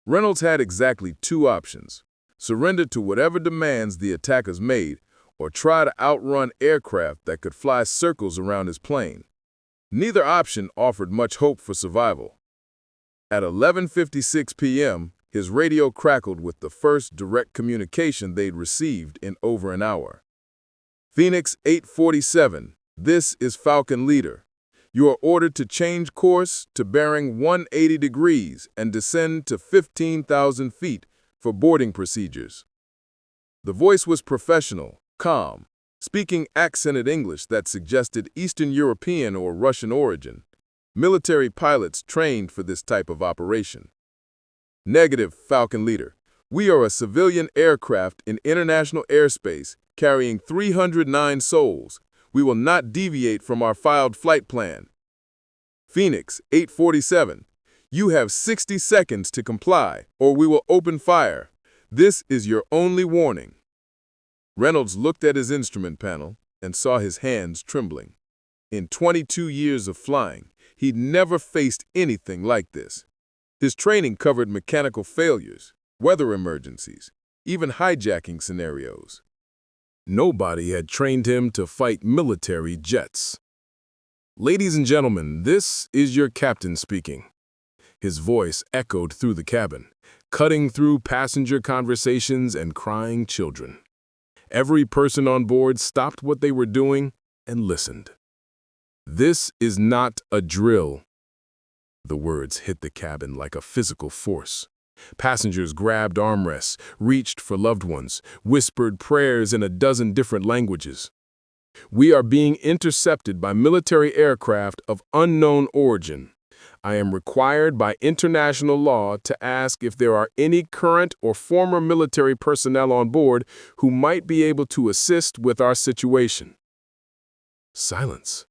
Reynolds had exactly 2 options: surrender to whatever demands the attackers made, or try to outrun aircraft that could fly circles around his plane. Neither option offered much hope for survival. At 11:56 p.m., his radio crackled with the first direct communication they'd received in over an hour. Phoenix 847, this is Falcon Leader. You are ordered to change course to bearing 180 degrees and descend to 15,000 feet for boarding procedures. The voice was professional, calm, speaking accented English that suggested Eastern European or Russian origin. Military pilots trained for this type of operation. Negative, Falcon Leader. We are a civilian aircraft in international airspace carrying 309 souls. We will not deviate from our filed flight plan. Phoenix 847. You have 60 seconds to comply, or we will open fire. This is your only warning. Reynolds looked at his instrument panel and saw his hands trembling. In 22 years of flying, he'd never faced anything like this. His training covered mechanical failures, weather emergencies, even hijacking scenarios. Nobody had trained him to fight military jets. Ladies and gentlemen, this is your captain speaking. His voice echoed through the cabin, cutting through passenger conversations and crying children. Every person on board stopped what they were doing and listened. This is not a drill. The words hit the cabin like a physical force. Passengers grabbed armrests, reached for loved ones, whispered prayers in a dozen different languages. We are being intercepted by military aircraft of unknown origin. I am required by international law to ask if there are any current or former military personnel on board who might be able to assist with our situation. Silence.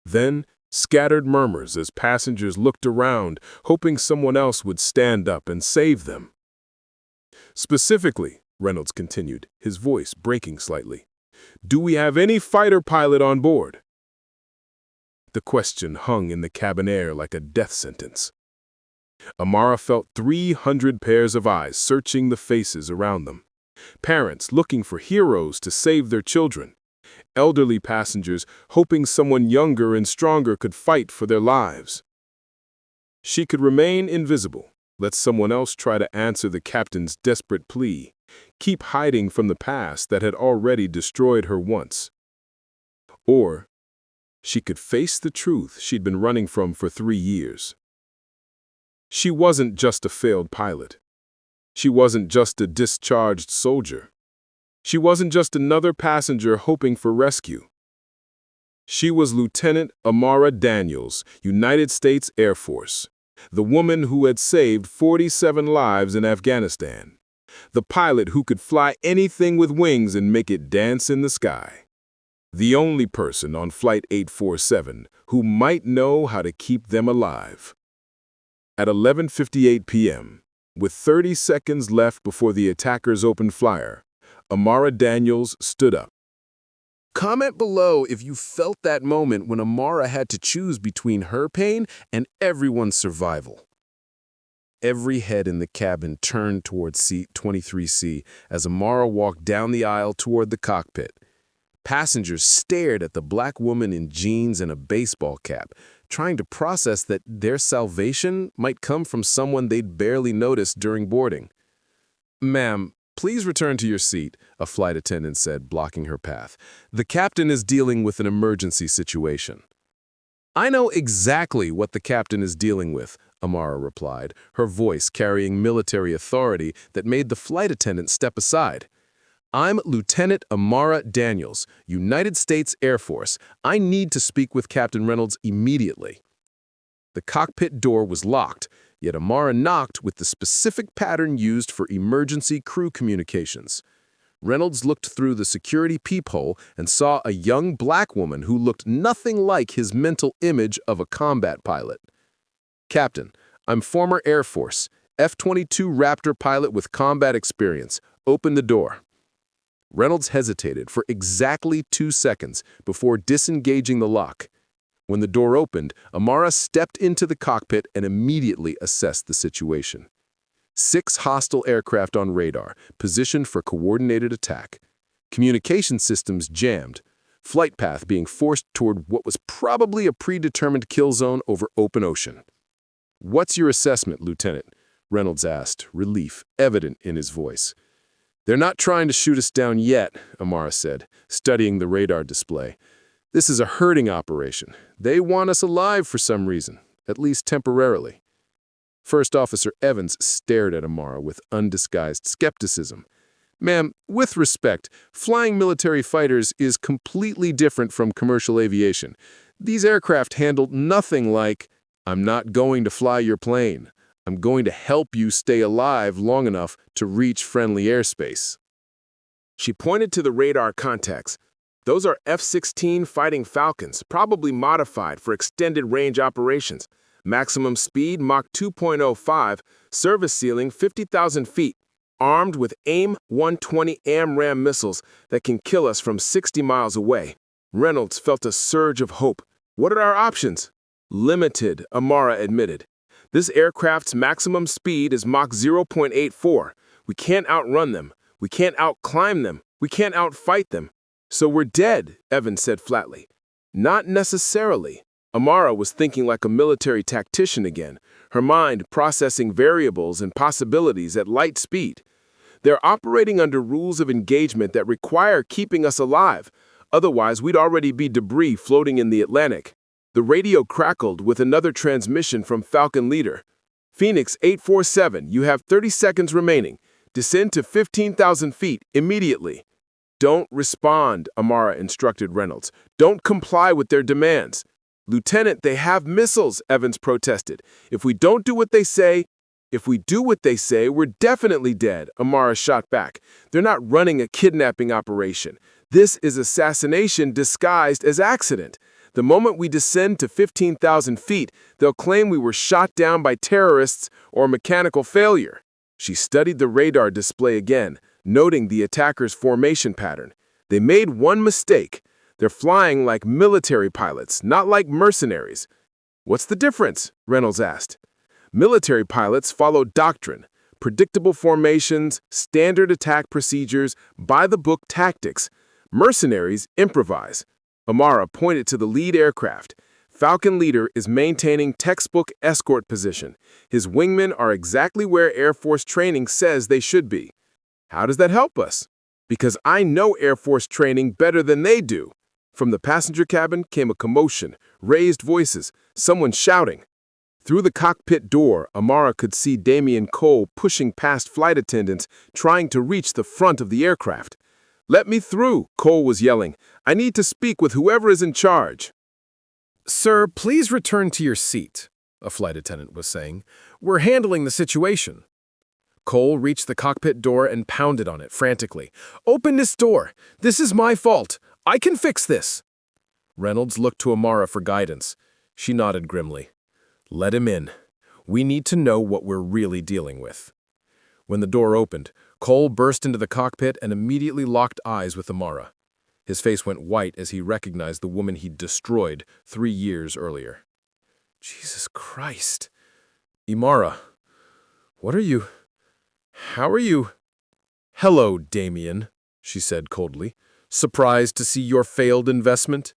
Then, scattered murmurs as passengers looked around, hoping someone else would stand up and save them. Specifically, Reynolds continued, his voice breaking slightly, do we have any fighter pilot on board? The question hung in the cabin air like a death sentence. Amara felt 300 pairs of eyes searching the faces around them. Parents looking for heroes to save their children. Elderly passengers hoping someone younger and stronger could fight for their lives. She could remain invisible, let someone else try to answer the captain's desperate plea, keep hiding from the past that had already destroyed her once. Or she could face the truth she'd been running from for 3 years. She wasn't just a failed pilot. She wasn't just a discharged soldier. She wasn't just another passenger hoping for rescue. She was Lieutenant Amara Daniels, United States Air Force, the woman who had saved 47 lives in Afghanistan, the pilot who could fly anything with wings and make it dance in the sky, the only person on Flight 847 who might know how to keep them alive. At 11:58 p.m., with 30 seconds left before the attackers opened fire, Amara Daniels stood up. Comment below if you felt that moment when Amara had to choose between her pain and everyone's survival. Every head in the cabin turned toward seat 23C as Amara walked down the aisle toward the cockpit. Passengers stared at the black woman in jeans and a baseball cap, trying to process that their salvation might come from someone they'd barely noticed during boarding. "Ma'am, please return to your seat," a flight attendant said, blocking her path. "The captain is dealing with an emergency situation." "I know exactly what the captain is dealing with," Amara replied, her voice carrying military authority that made the flight attendant step aside. "I'm Lieutenant Amara Daniels, United States Air Force. I need to speak with Captain Reynolds immediately." The cockpit door was locked, yet Amara knocked with the specific pattern used for emergency crew communications. Reynolds looked through the security peephole and saw a young black woman who looked nothing like his mental image of a combat pilot. "Captain, I'm former Air Force, F-22 Raptor pilot with combat experience. Open the door." Reynolds hesitated for exactly 2 seconds before disengaging the lock. When the door opened, Amara stepped into the cockpit and immediately assessed the situation. 6 hostile aircraft on radar, positioned for coordinated attack. Communication systems jammed, flight path being forced toward what was probably a predetermined kill zone over open ocean. "What's your assessment, Lieutenant?" Reynolds asked, relief evident in his voice. "They're not trying to shoot us down yet," Amara said, studying the radar display. "This is a herding operation. They want us alive for some reason, at least temporarily." First Officer Evans stared at Amara with undisguised skepticism. "Ma'am, with respect, flying military fighters is completely different from commercial aviation. These aircraft handle nothing like, 'I'm not going to fly your plane. I'm going to help you stay alive long enough to reach friendly airspace." She pointed to the radar contacts. "Those are F-16 Fighting Falcons, probably modified for extended range operations. Maximum speed Mach 2.05, service ceiling 50,000 feet, armed with AIM-120 AMRAAM missiles that can kill us from 60 miles away." Reynolds felt a surge of hope. "What are our options?" "Limited," Amara admitted. "This aircraft's maximum speed is Mach 0.84. We can't outrun them. We can't outclimb them. We can't outfight them. So we're dead," Evans said flatly. "Not necessarily." Amara was thinking like a military tactician again, her mind processing variables and possibilities at light speed. "They're operating under rules of engagement that require keeping us alive. Otherwise, we'd already be debris floating in the Atlantic." The radio crackled with another transmission from Falcon Leader. "Phoenix 847, you have 30 seconds remaining. Descend to 15,000 feet immediately." "Don't respond," Amara instructed Reynolds. "Don't comply with their demands." "Lieutenant, they have missiles," Evans protested. If we do what they say, we're definitely dead," Amara shot back. "They're not running a kidnapping operation. This is assassination disguised as accident. The moment we descend to 15,000 feet, they'll claim we were shot down by terrorists or mechanical failure." She studied the radar display again, noting the attackers' formation pattern. "They made one mistake. They're flying like military pilots, not like mercenaries." "What's the difference?" Reynolds asked. "Military pilots follow doctrine, predictable formations, standard attack procedures, by-the-book tactics. Mercenaries improvise." Amara pointed to the lead aircraft. "Falcon Leader is maintaining textbook escort position. His wingmen are exactly where Air Force training says they should be." "How does that help us?" "Because I know Air Force training better than they do." From the passenger cabin came a commotion, raised voices, someone shouting. Through the cockpit door, Amara could see Damian Cole pushing past flight attendants, trying to reach the front of the aircraft. "Let me through," Cole was yelling. "I need to speak with whoever is in charge." "Sir, please return to your seat," a flight attendant was saying. "We're handling the situation." Cole reached the cockpit door and pounded on it frantically. "Open this door! This is my fault! I can fix this!" Reynolds looked to Amara for guidance. She nodded grimly. "Let him in. We need to know what we're really dealing with." When the door opened, Cole burst into the cockpit and immediately locked eyes with Amara. His face went white as he recognized the woman he'd destroyed 3 years earlier. "Jesus Christ. Amara, What are you? How are you? Hello, Damien, she said coldly. Surprised to see your failed investment?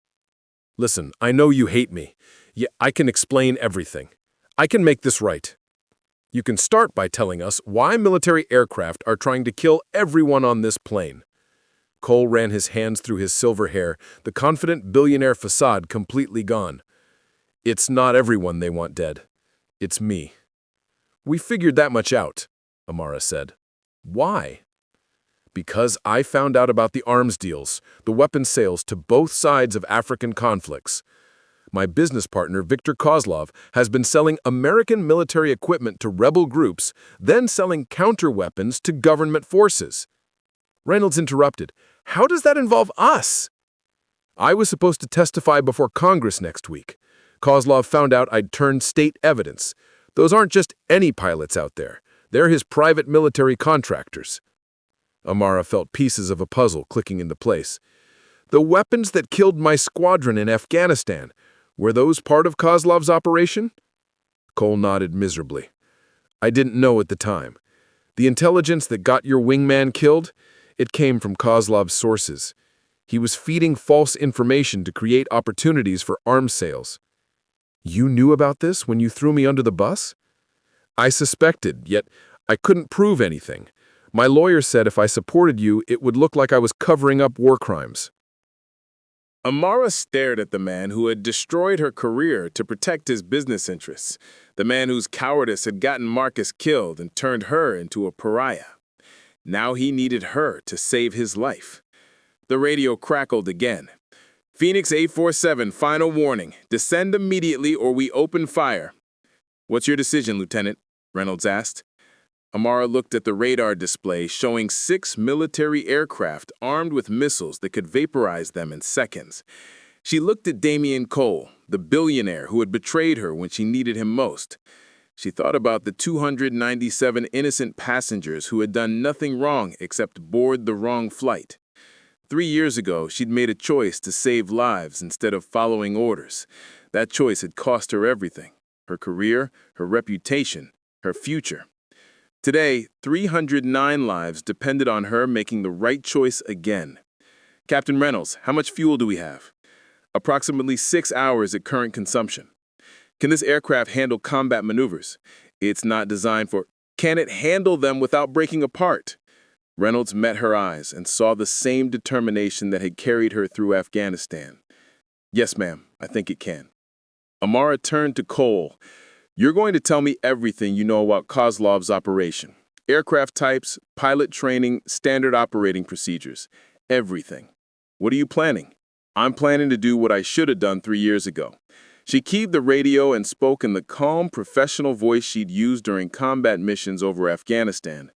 Listen, I know you hate me. Yet I can explain everything. I can make this right. You can start by telling us why military aircraft are trying to kill everyone on this plane. Cole ran his hands through his silver hair, the confident billionaire facade completely gone. It's not everyone they want dead. It's me. We figured that much out, Amara said. Why? Because I found out about the arms deals, the weapons sales to both sides of African conflicts. My business partner, Victor Kozlov, has been selling American military equipment to rebel groups, then selling counter-weapons to government forces. Reynolds interrupted. How does that involve us? I was supposed to testify before Congress next week. Kozlov found out I'd turned state evidence. Those aren't just any pilots out there. They're his private military contractors. Amara felt pieces of a puzzle clicking into place. The weapons that killed my squadron in Afghanistan, were those part of Kozlov's operation? Cole nodded miserably. I didn't know at the time. The intelligence that got your wingman killed, it came from Kozlov's sources. He was feeding false information to create opportunities for arms sales. You knew about this when you threw me under the bus? I suspected, yet I couldn't prove anything. My lawyer said if I supported you, it would look like I was covering up war crimes. Amara stared at the man who had destroyed her career to protect his business interests, the man whose cowardice had gotten Marcus killed and turned her into a pariah. Now he needed her to save his life. The radio crackled again. Phoenix 847, final warning. Descend immediately or we open fire. What's your decision, Lieutenant? Reynolds asked. Amara looked at the radar display showing 6 military aircraft armed with missiles that could vaporize them in seconds. She looked at Damien Cole, the billionaire who had betrayed her when she needed him most. She thought about the 297 innocent passengers who had done nothing wrong except board the wrong flight. 3 years ago, she'd made a choice to save lives instead of following orders. That choice had cost her everything: her career, her reputation, her future. Today, 309 lives depended on her making the right choice again. Captain Reynolds, how much fuel do we have? Approximately 6 hours at current consumption. Can this aircraft handle combat maneuvers? It's not designed for... Can it handle them without breaking apart? Reynolds met her eyes and saw the same determination that had carried her through Afghanistan. Yes, ma'am, I think it can. Amara turned to Cole. You're going to tell me everything you know about Kozlov's operation. Aircraft types, pilot training, standard operating procedures. Everything. What are you planning? I'm planning to do what I should have done 3 years ago. She keyed the radio and spoke in the calm, professional voice she'd used during combat missions over Afghanistan.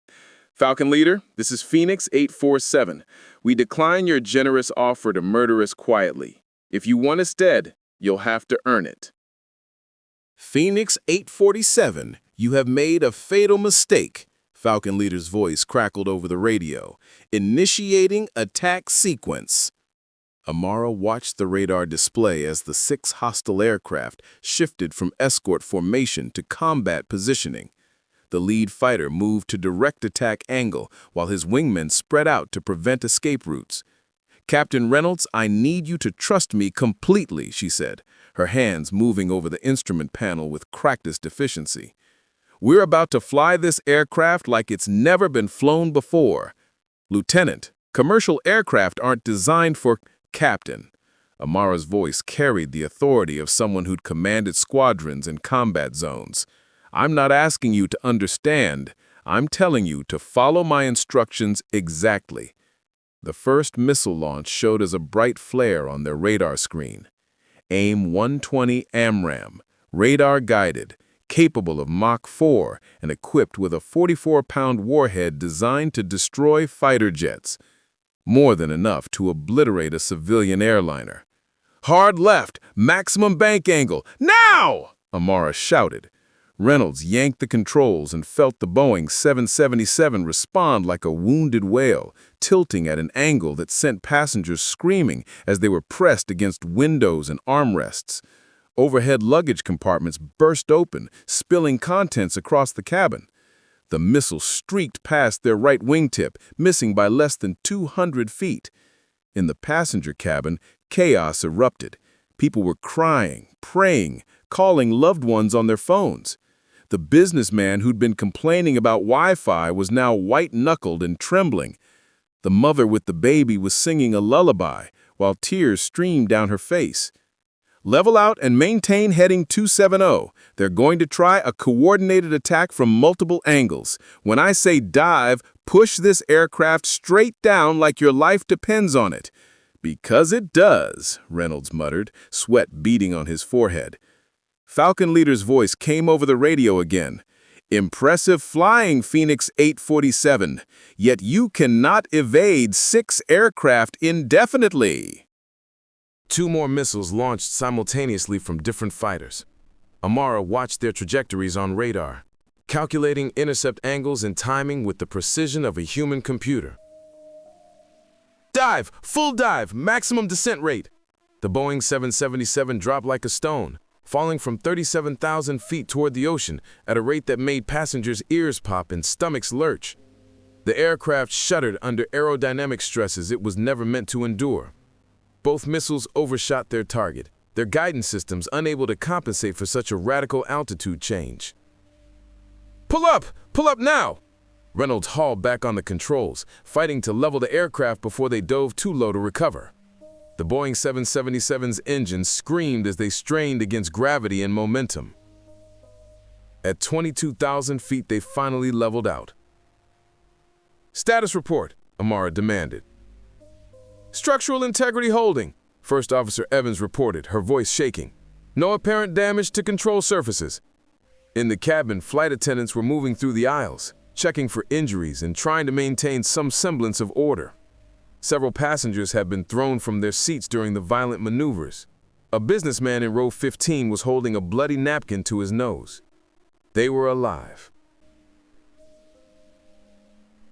Falcon Leader, this is Phoenix 847. We decline your generous offer to murder us quietly. If you want us dead, you'll have to earn it. Phoenix 847, you have made a fatal mistake, Falcon Leader's voice crackled over the radio. Initiating attack sequence. Amara watched the radar display as the 6 hostile aircraft shifted from escort formation to combat positioning. The lead fighter moved to direct attack angle while his wingmen spread out to prevent escape routes. Captain Reynolds, I need you to trust me completely, she said, her hands moving over the instrument panel with practiced efficiency. We're about to fly this aircraft like it's never been flown before. Lieutenant, commercial aircraft aren't designed for... Captain. Amara's voice carried the authority of someone who'd commanded squadrons in combat zones. I'm not asking you to understand. I'm telling you to follow my instructions exactly. The first missile launch showed as a bright flare on their radar screen. AIM-120 AMRAAM, radar-guided, capable of Mach 4 and equipped with a 44-pound warhead designed to destroy fighter jets. More than enough to obliterate a civilian airliner. Hard left, maximum bank angle, now! Amara shouted. Reynolds yanked the controls and felt the Boeing 777 respond like a wounded whale, tilting at an angle that sent passengers screaming as they were pressed against windows and armrests. Overhead luggage compartments burst open, spilling contents across the cabin. The missile streaked past their right wingtip, missing by less than 200 feet. In the passenger cabin, chaos erupted. People were crying, praying, calling loved ones on their phones. The businessman who'd been complaining about Wi-Fi was now white-knuckled and trembling. The mother with the baby was singing a lullaby, while tears streamed down her face. Level out and maintain heading 270. They're going to try a coordinated attack from multiple angles. When I say dive, push this aircraft straight down like your life depends on it. Because it does, Reynolds muttered, sweat beading on his forehead. Falcon leader's voice came over the radio again. Impressive flying, Phoenix 847, yet you cannot evade 6 aircraft indefinitely. 2 more missiles launched simultaneously from different fighters. Amara watched their trajectories on radar, calculating intercept angles and timing with the precision of a human computer. Dive! Full dive! Maximum descent rate! The Boeing 777 dropped like a stone, falling from 37,000 feet toward the ocean at a rate that made passengers' ears pop and stomachs lurch. The aircraft shuddered under aerodynamic stresses it was never meant to endure. Both missiles overshot their target, their guidance systems unable to compensate for such a radical altitude change. Pull up! Pull up now! Reynolds hauled back on the controls, fighting to level the aircraft before they dove too low to recover. The Boeing 777's engines screamed as they strained against gravity and momentum. At 22,000 feet, they finally leveled out. Status report, Amara demanded. Structural integrity holding, First Officer Evans reported, her voice shaking. No apparent damage to control surfaces. In the cabin, flight attendants were moving through the aisles, checking for injuries and trying to maintain some semblance of order. Several passengers had been thrown from their seats during the violent maneuvers. A businessman in row 15 was holding a bloody napkin to his nose. They were alive.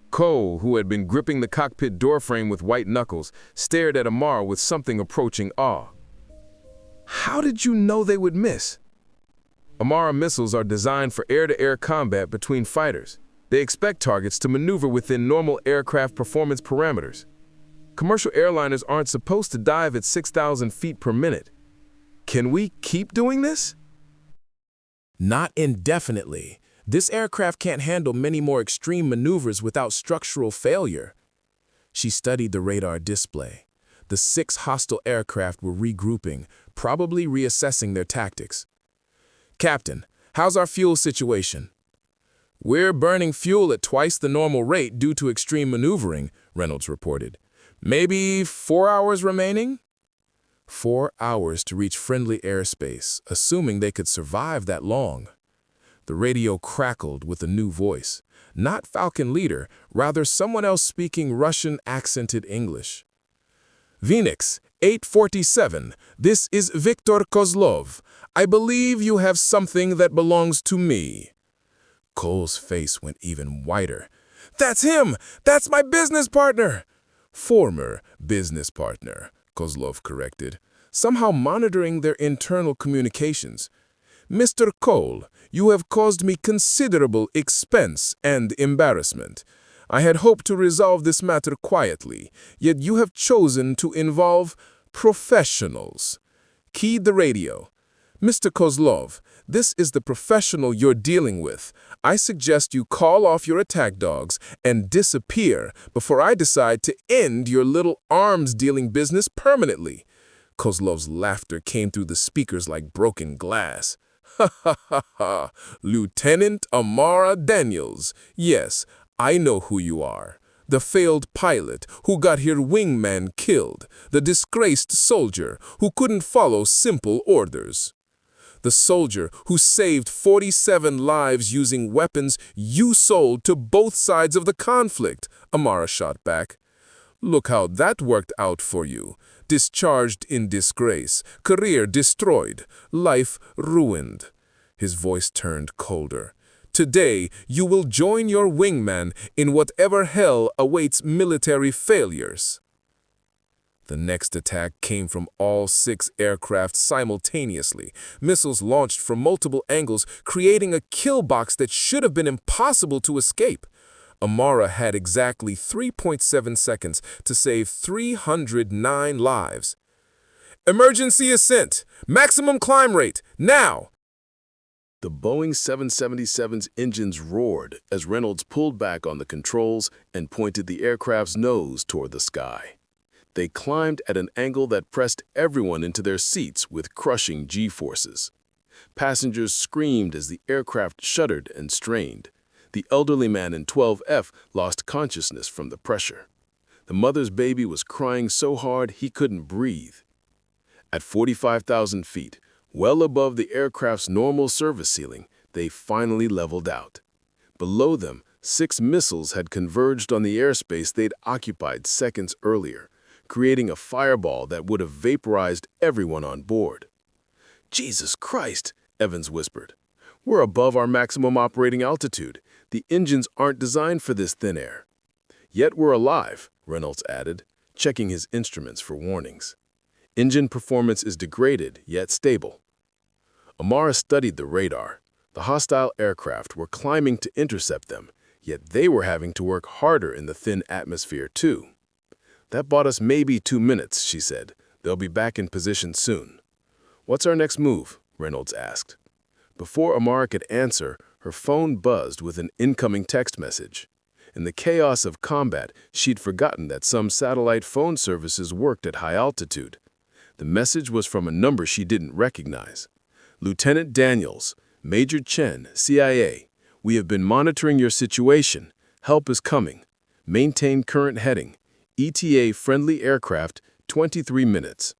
Cole, who had been gripping the cockpit doorframe with white knuckles, stared at Amara with something approaching awe. How did you know they would miss? Amara missiles are designed for air-to-air combat between fighters. They expect targets to maneuver within normal aircraft performance parameters. Commercial airliners aren't supposed to dive at 6,000 feet per minute. Can we keep doing this? Not indefinitely. This aircraft can't handle many more extreme maneuvers without structural failure. She studied the radar display. The 6 hostile aircraft were regrouping, probably reassessing their tactics. Captain, how's our fuel situation? We're burning fuel at twice the normal rate due to extreme maneuvering, Reynolds reported. Maybe 4 hours remaining? 4 hours to reach friendly airspace, assuming they could survive that long. The radio crackled with a new voice. Not Falcon leader, rather someone else speaking Russian accented English. Phoenix 847, this is Viktor Kozlov. I believe you have something that belongs to me. Cole's face went even whiter. That's him! That's my business partner! Former business partner, Kozlov corrected, somehow monitoring their internal communications. Mr. Cole, you have caused me considerable expense and embarrassment. I had hoped to resolve this matter quietly, yet you have chosen to involve professionals. Keyed the radio. Mr. Kozlov, this is the professional you're dealing with. I suggest you call off your attack dogs and disappear before I decide to end your little arms-dealing business permanently. Kozlov's laughter came through the speakers like broken glass. Ha ha ha ha, Lieutenant Amara Daniels. Yes, I know who you are. The failed pilot who got her wingman killed. The disgraced soldier who couldn't follow simple orders. The soldier who saved 47 lives using weapons you sold to both sides of the conflict, Amara shot back. Look how that worked out for you. Discharged in disgrace, career destroyed, life ruined. His voice turned colder. Today, you will join your wingman in whatever hell awaits military failures. The next attack came from all 6 aircraft simultaneously. Missiles launched from multiple angles, creating a kill box that should have been impossible to escape. Amara had exactly 3.7 seconds to save 309 lives. Emergency ascent! Maximum climb rate! Now! The Boeing 777's engines roared as Reynolds pulled back on the controls and pointed the aircraft's nose toward the sky. They climbed at an angle that pressed everyone into their seats with crushing G-forces. Passengers screamed as the aircraft shuddered and strained. The elderly man in 12F lost consciousness from the pressure. The mother's baby was crying so hard he couldn't breathe. At 45,000 feet, well above the aircraft's normal service ceiling, they finally leveled out. Below them, 6 missiles had converged on the airspace they'd occupied seconds earlier, creating a fireball that would have vaporized everyone on board. "Jesus Christ," Evans whispered. "We're above our maximum operating altitude. The engines aren't designed for this thin air." "Yet we're alive," Reynolds added, checking his instruments for warnings. "Engine performance is degraded, yet stable." Amara studied the radar. The hostile aircraft were climbing to intercept them, yet they were having to work harder in the thin atmosphere too. "That bought us maybe 2 minutes," she said. "They'll be back in position soon." "What's our next move?" Reynolds asked. Before Amara could answer, her phone buzzed with an incoming text message. In the chaos of combat, she'd forgotten that some satellite phone services worked at high altitude. The message was from a number she didn't recognize. "Lieutenant Daniels, Major Chen, CIA. We have been monitoring your situation. Help is coming. Maintain current heading. ETA friendly aircraft, 23 minutes.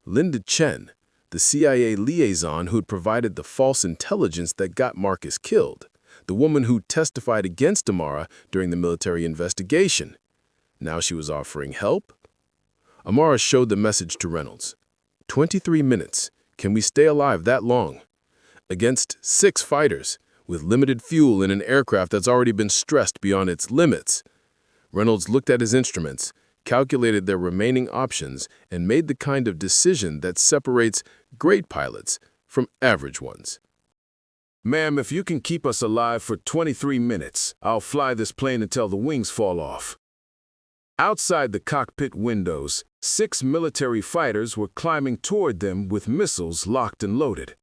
Linda Chen, the CIA liaison who'd provided the false intelligence that got Marcus killed, the woman who testified against Amara during the military investigation. Now she was offering help? Amara showed the message to Reynolds. 23 minutes. Can we stay alive that long? Against 6 fighters, with limited fuel in an aircraft that's already been stressed beyond its limits. Reynolds looked at his instruments, calculated their remaining options, and made the kind of decision that separates great pilots from average ones. "Ma'am, if you can keep us alive for 23 minutes, I'll fly this plane until the wings fall off." Outside the cockpit windows, 6 military fighters were climbing toward them with missiles locked and loaded.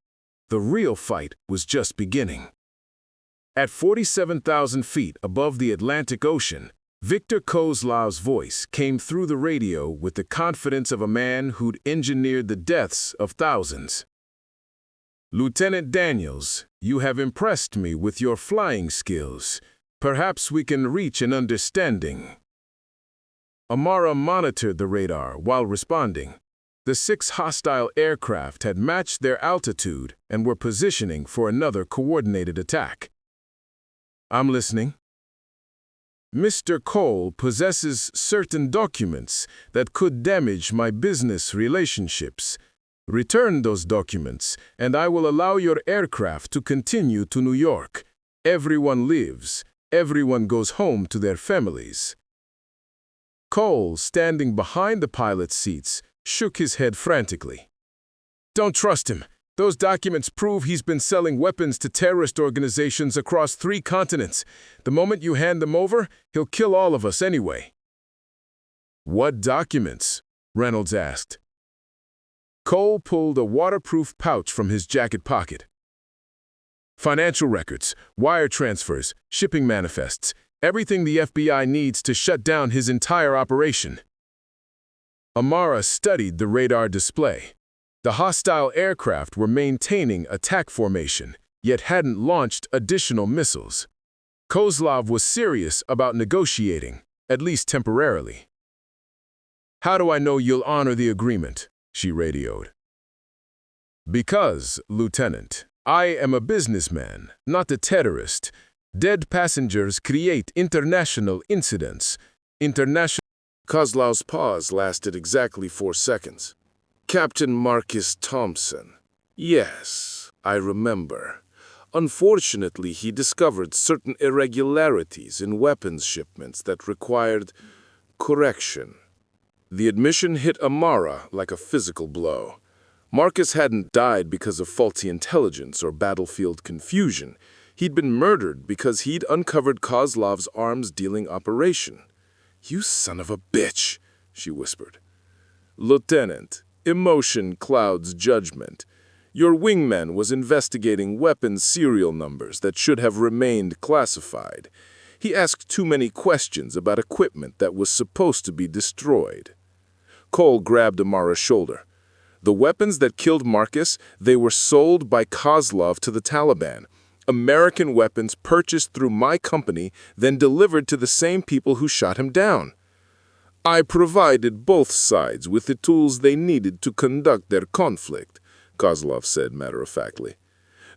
The real fight was just beginning. At 47,000 feet above the Atlantic Ocean, Viktor Kozlov's voice came through the radio with the confidence of a man who'd engineered the deaths of thousands. "Lieutenant Daniels, you have impressed me with your flying skills. Perhaps we can reach an understanding." Amara monitored the radar while responding. The 6 hostile aircraft had matched their altitude and were positioning for another coordinated attack. "I'm listening." "Mr. Cole possesses certain documents that could damage my business relationships. Return those documents, and I will allow your aircraft to continue to New York. Everyone lives. Everyone goes home to their families." Cole, standing behind the pilot's seats, shook his head frantically. "Don't trust him. Those documents prove he's been selling weapons to terrorist organizations across 3 continents. The moment you hand them over, he'll kill all of us anyway." "What documents?" Reynolds asked. Cole pulled a waterproof pouch from his jacket pocket. "Financial records, wire transfers, shipping manifests, everything the FBI needs to shut down his entire operation." Amara studied the radar display. The hostile aircraft were maintaining attack formation, yet hadn't launched additional missiles. Kozlov was serious about negotiating, at least temporarily. "How do I know you'll honor the agreement?" she radioed. "Because, Lieutenant, I am a businessman, not a terrorist. Dead passengers create international incidents. Kozlov's pause lasted exactly 4 seconds. "Captain Marcus Thompson. Yes, I remember. Unfortunately, he discovered certain irregularities in weapons shipments that required correction." The admission hit Amara like a physical blow. Marcus hadn't died because of faulty intelligence or battlefield confusion. He'd been murdered because he'd uncovered Kozlov's arms-dealing operation. "You son of a bitch," she whispered. "Lieutenant, emotion clouds judgment. Your wingman was investigating weapons serial numbers that should have remained classified. He asked too many questions about equipment that was supposed to be destroyed." Cole grabbed Amara's shoulder. "The weapons that killed Marcus, they were sold by Kozlov to the Taliban. American weapons purchased through my company, then delivered to the same people who shot him down. I provided both sides with the tools they needed to conduct their conflict," Kozlov said matter-of-factly.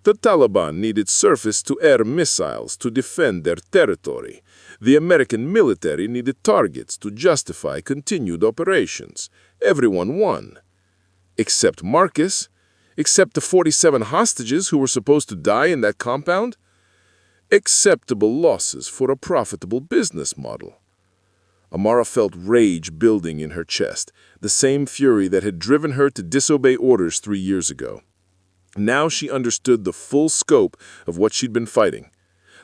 "The Taliban needed surface-to-air missiles to defend their territory. The American military needed targets to justify continued operations. Everyone won. Except Marcus. Except the 47 hostages who were supposed to die in that compound. Acceptable losses for a profitable business model." Amara felt rage building in her chest, the same fury that had driven her to disobey orders 3 years ago. Now she understood the full scope of what she'd been fighting.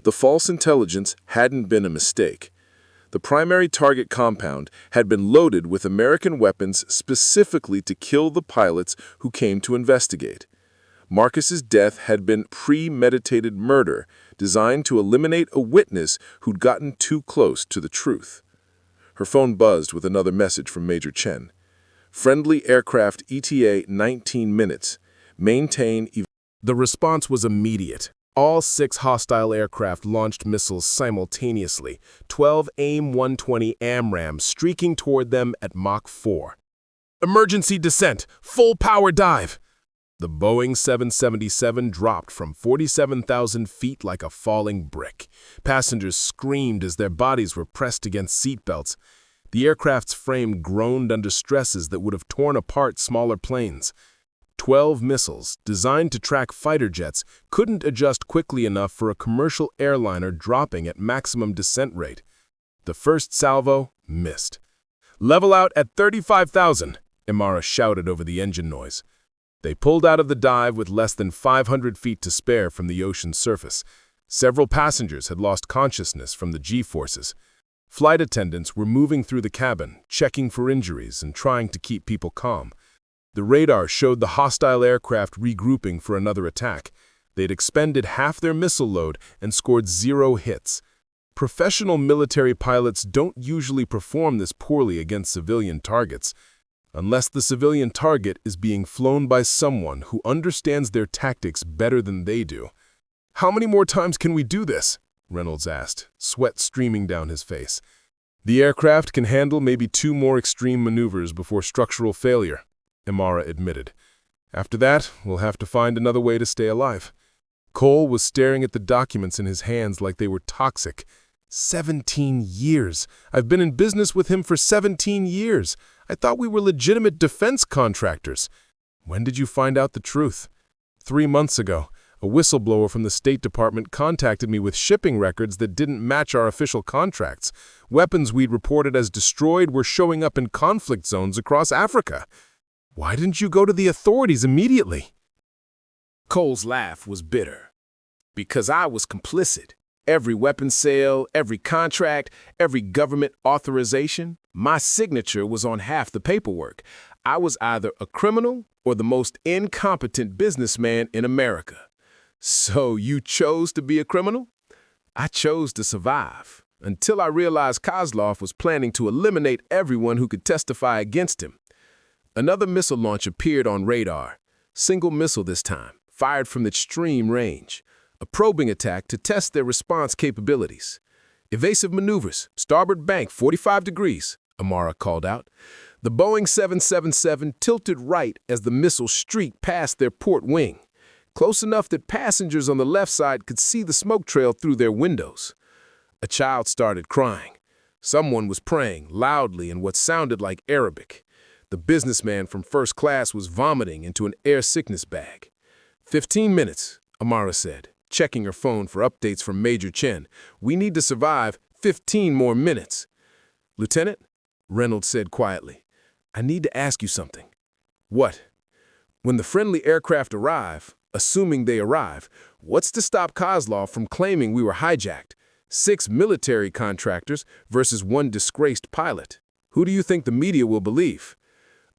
The false intelligence hadn't been a mistake. The primary target compound had been loaded with American weapons specifically to kill the pilots who came to investigate. Marcus's death had been premeditated murder designed to eliminate a witness who'd gotten too close to the truth. Her phone buzzed with another message from Major Chen. "Friendly aircraft ETA 19 minutes. Maintain." The response was immediate. All 6 hostile aircraft launched missiles simultaneously, 12 AIM-120 AMRAAMs streaking toward them at Mach 4. "Emergency descent! Full power dive!" The Boeing 777 dropped from 47,000 feet like a falling brick. Passengers screamed as their bodies were pressed against seatbelts. The aircraft's frame groaned under stresses that would have torn apart smaller planes. 12 missiles, designed to track fighter jets, couldn't adjust quickly enough for a commercial airliner dropping at maximum descent rate. The first salvo missed. "Level out at 35,000, Imara shouted over the engine noise. They pulled out of the dive with less than 500 feet to spare from the ocean's surface. Several passengers had lost consciousness from the G-forces. Flight attendants were moving through the cabin, checking for injuries and trying to keep people calm. The radar showed the hostile aircraft regrouping for another attack. They'd expended half their missile load and scored 0 hits. Professional military pilots don't usually perform this poorly against civilian targets, unless the civilian target is being flown by someone who understands their tactics better than they do. "How many more times can we do this?" Reynolds asked, sweat streaming down his face. "The aircraft can handle maybe 2 more extreme maneuvers before structural failure," Imara admitted. "After that, we'll have to find another way to stay alive." Cole was staring at the documents in his hands like they were toxic. 17 years. I've been in business with him for 17 years. I thought we were legitimate defense contractors. When did you find out the truth? 3 months ago, a whistleblower from the State Department contacted me with shipping records that didn't match our official contracts. Weapons we'd reported as destroyed were showing up in conflict zones across Africa. Why didn't you go to the authorities immediately? Cole's laugh was bitter. Because I was complicit. Every weapons sale, every contract, every government authorization, my signature was on half the paperwork. I was either a criminal or the most incompetent businessman in America. So you chose to be a criminal? I chose to survive, until I realized Kozlov was planning to eliminate everyone who could testify against him. Another missile launch appeared on radar. Single missile this time, fired from extreme range. A probing attack to test their response capabilities. "Evasive maneuvers, starboard bank 45 degrees, Amara called out. The Boeing 777 tilted right as the missile streaked past their port wing, close enough that passengers on the left side could see the smoke trail through their windows. A child started crying. Someone was praying loudly in what sounded like Arabic. The businessman from first class was vomiting into an air sickness bag. 15 minutes, Amara said, checking her phone for updates from Major Chen. We need to survive 15 more minutes. Lieutenant, Reynolds said quietly, I need to ask you something. What? When the friendly aircraft arrive, assuming they arrive, what's to stop Kozlov from claiming we were hijacked? 6 military contractors versus 1 disgraced pilot. Who do you think the media will believe?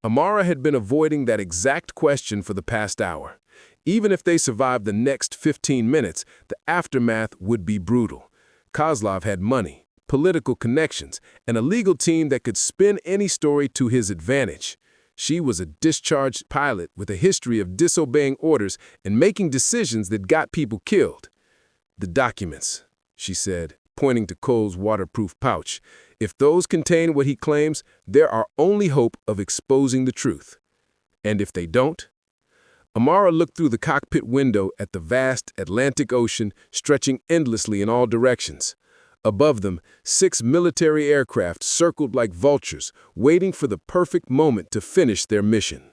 Amara had been avoiding that exact question for the past hour. Even if they survived the next 15 minutes, the aftermath would be brutal. Kozlov had money, political connections, and a legal team that could spin any story to his advantage. She was a discharged pilot with a history of disobeying orders and making decisions that got people killed. "The documents," she said, pointing to Cole's waterproof pouch. "If those contain what he claims, there are only hope of exposing the truth. And if they don't?" Amara looked through the cockpit window at the vast Atlantic Ocean stretching endlessly in all directions. Above them, 6 military aircraft circled like vultures, waiting for the perfect moment to finish their mission.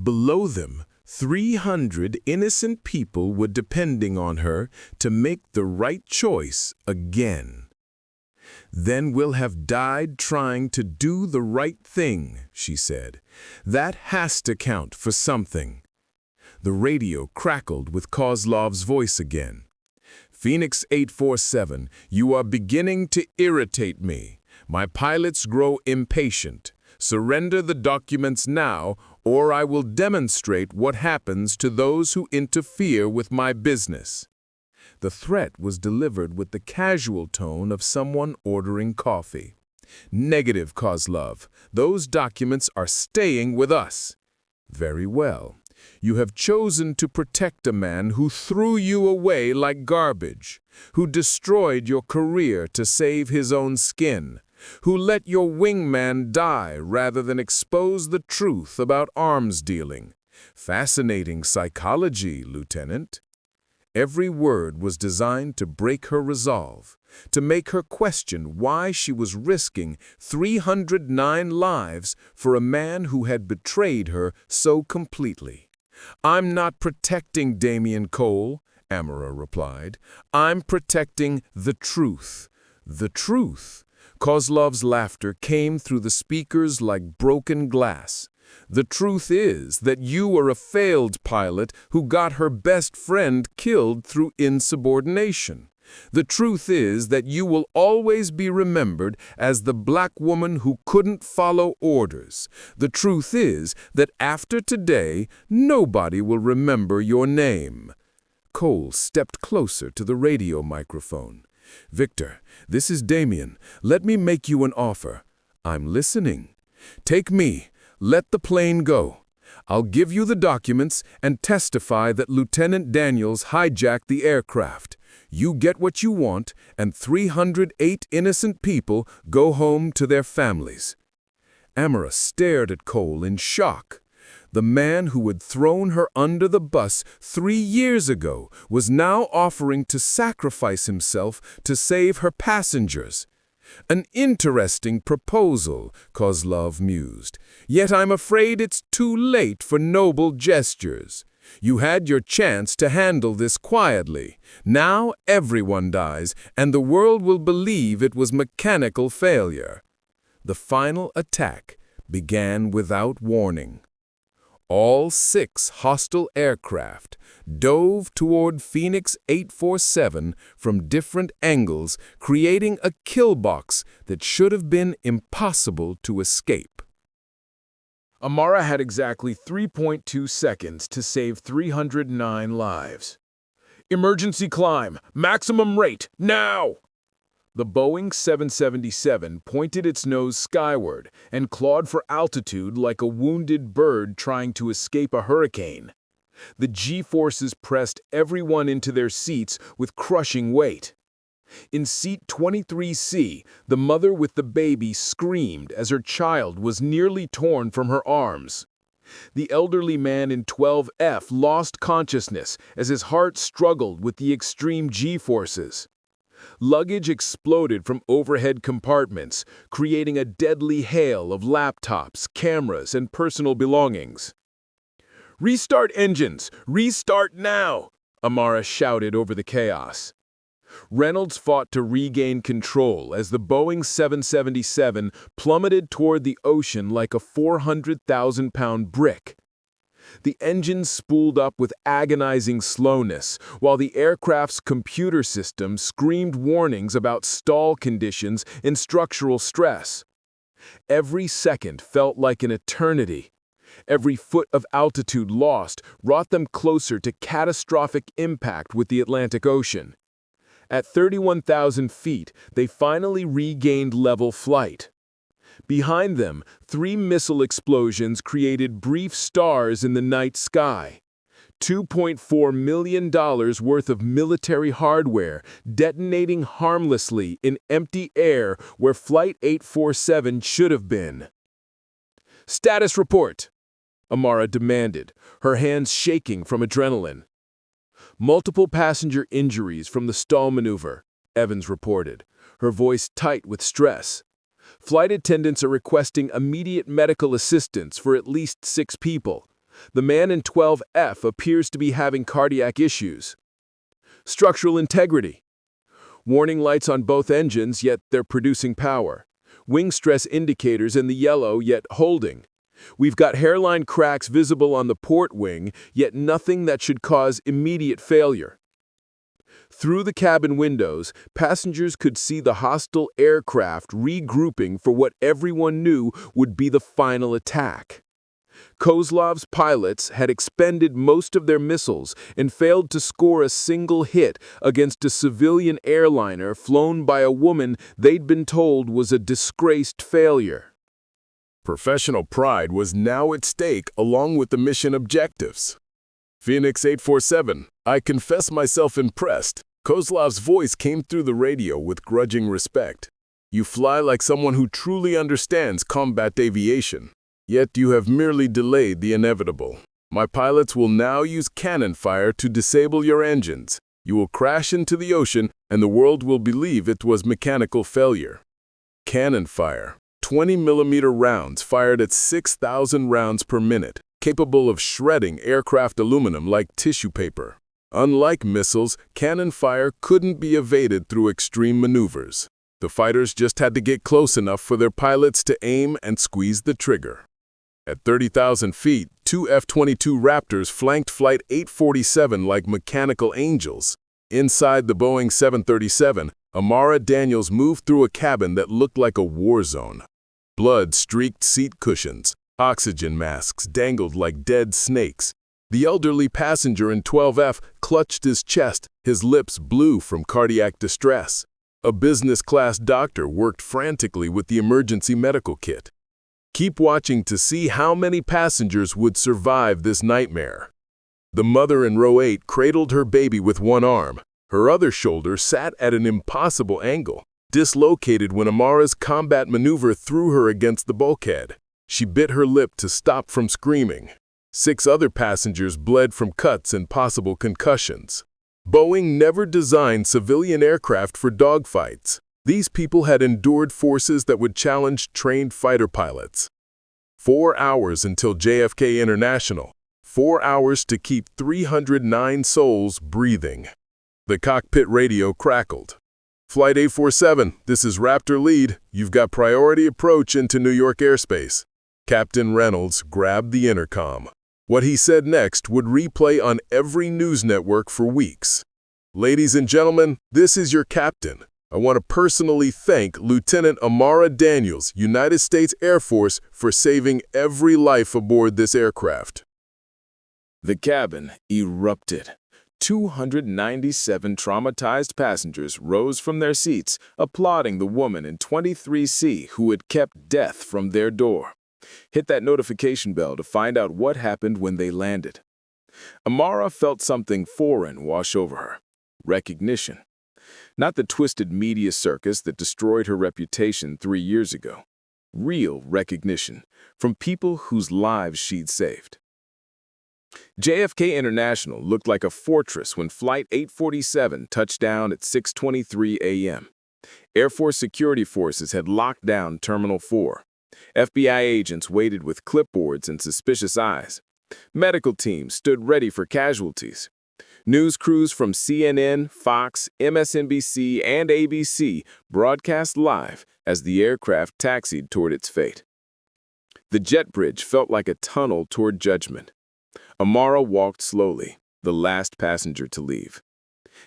Below them, 300 innocent people were depending on her to make the right choice again. "Then we'll have died trying to do the right thing," she said. "That has to count for something." The radio crackled with Kozlov's voice again. "Phoenix 847, you are beginning to irritate me. My pilots grow impatient. Surrender the documents now, or I will demonstrate what happens to those who interfere with my business." The threat was delivered with the casual tone of someone ordering coffee. "Negative, Kozlov. Those documents are staying with us." "Very well. You have chosen to protect a man who threw you away like garbage, who destroyed your career to save his own skin, who let your wingman die rather than expose the truth about arms dealing. Fascinating psychology, Lieutenant." Every word was designed to break her resolve, to make her question why she was risking 309 lives for a man who had betrayed her so completely. "I'm not protecting Damien Cole," Amara replied. "I'm protecting the truth." "The truth?" Kozlov's laughter came through the speakers like broken glass. "The truth is that you were a failed pilot who got her best friend killed through insubordination. The truth is that you will always be remembered as the black woman who couldn't follow orders. The truth is that after today, nobody will remember your name." Cole stepped closer to the radio microphone. "Victor, this is Damien. Let me make you an offer." "I'm listening." "Take me. Let the plane go. I'll give you the documents and testify that Lieutenant Daniels hijacked the aircraft. You get what you want, and 308 innocent people go home to their families." Amara stared at Cole in shock. The man who had thrown her under the bus 3 years ago was now offering to sacrifice himself to save her passengers. "An interesting proposal," Kozlov mused. "Yet I'm afraid it's too late for noble gestures. You had your chance to handle this quietly. Now everyone dies, and the world will believe it was mechanical failure." The final attack began without warning. All 6 hostile aircraft dove toward Phoenix 847 from different angles, creating a kill box that should have been impossible to escape. Amara had exactly 3.2 seconds to save 309 lives. "Emergency climb! Maximum rate! Now!" The Boeing 777 pointed its nose skyward and clawed for altitude like a wounded bird trying to escape a hurricane. The G-forces pressed everyone into their seats with crushing weight. In seat 23C, the mother with the baby screamed as her child was nearly torn from her arms. The elderly man in 12F lost consciousness as his heart struggled with the extreme G-forces. Luggage exploded from overhead compartments, creating a deadly hail of laptops, cameras, and personal belongings. "Restart engines! Restart now!" Amara shouted over the chaos. Reynolds fought to regain control as the Boeing 777 plummeted toward the ocean like a 400,000-pound brick. The engines spooled up with agonizing slowness, while the aircraft's computer system screamed warnings about stall conditions and structural stress. Every second felt like an eternity. Every foot of altitude lost brought them closer to catastrophic impact with the Atlantic Ocean. At 31,000 feet, they finally regained level flight. Behind them, 3 missile explosions created brief stars in the night sky. $2.4 million worth of military hardware detonating harmlessly in empty air where Flight 847 should have been. "Status report," Amara demanded, her hands shaking from adrenaline. "Multiple passenger injuries from the stall maneuver," Evans reported, her voice tight with stress. "Flight attendants are requesting immediate medical assistance for at least 6 people. The man in 12F appears to be having cardiac issues." "Structural integrity. Warning lights on both engines, yet they're producing power. Wing stress indicators in the yellow, yet holding. We've got hairline cracks visible on the port wing, yet nothing that should cause immediate failure." Through the cabin windows, passengers could see the hostile aircraft regrouping for what everyone knew would be the final attack. Kozlov's pilots had expended most of their missiles and failed to score a single hit against a civilian airliner flown by a woman they'd been told was a disgraced failure. Professional pride was now at stake along with the mission objectives. "Phoenix 847, I confess myself impressed." Kozlov's voice came through the radio with grudging respect. "You fly like someone who truly understands combat aviation. Yet you have merely delayed the inevitable. My pilots will now use cannon fire to disable your engines. You will crash into the ocean, and the world will believe it was mechanical failure." Cannon fire, 20mm rounds fired at 6,000 rounds per minute, capable of shredding aircraft aluminum like tissue paper. Unlike missiles, cannon fire couldn't be evaded through extreme maneuvers. The fighters just had to get close enough for their pilots to aim and squeeze the trigger. At 30,000 feet, 2 F-22 Raptors flanked Flight 847 like mechanical angels. Inside the Boeing 737, Amara Daniels moved through a cabin that looked like a war zone. Blood-streaked seat cushions, oxygen masks dangled like dead snakes. The elderly passenger in 12F clutched his chest, his lips blue from cardiac distress. A business-class doctor worked frantically with the emergency medical kit. Keep watching to see how many passengers would survive this nightmare. The mother in row 8 cradled her baby with one arm. Her other shoulder sat at an impossible angle, dislocated when Amara's combat maneuver threw her against the bulkhead. She bit her lip to stop from screaming. 6 other passengers bled from cuts and possible concussions. Boeing never designed civilian aircraft for dogfights. These people had endured forces that would challenge trained fighter pilots. 4 hours until JFK International. 4 hours to keep 309 souls breathing. The cockpit radio crackled. "Flight 847, this is Raptor Lead. You've got priority approach into New York airspace." Captain Reynolds grabbed the intercom. What he said next would replay on every news network for weeks. "Ladies and gentlemen, this is your captain. I want to personally thank Lieutenant Amara Daniels, United States Air Force, for saving every life aboard this aircraft." The cabin erupted. 297 traumatized passengers rose from their seats, applauding the woman in 23C who had kept death from their door. Hit that notification bell to find out what happened when they landed. Amara felt something foreign wash over her. Recognition. Not the twisted media circus that destroyed her reputation 3 years ago. Real recognition from people whose lives she'd saved. JFK International looked like a fortress when Flight 847 touched down at 6:23 a.m. Air Force security forces had locked down Terminal 4. FBI agents waited with clipboards and suspicious eyes. Medical teams stood ready for casualties. News crews from CNN, Fox, MSNBC, and ABC broadcast live as the aircraft taxied toward its fate. The jet bridge felt like a tunnel toward judgment. Amara walked slowly, the last passenger to leave.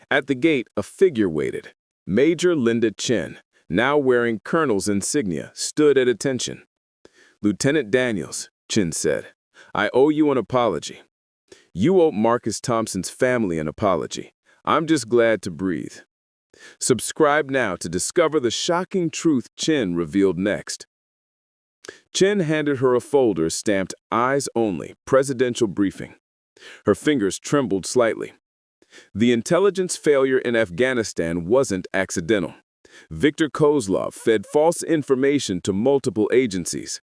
At the gate, a figure waited. Major Linda Chen, now wearing colonel's insignia, stood at attention. "Lieutenant Daniels," Chen said, "I owe you an apology. You owe Marcus Thompson's family an apology. I'm just glad to breathe." Subscribe now to discover the shocking truth Chen revealed next. Chen handed her a folder stamped "Eyes Only, Presidential Briefing." Her fingers trembled slightly. The intelligence failure in Afghanistan wasn't accidental. Viktor Kozlov fed false information to multiple agencies.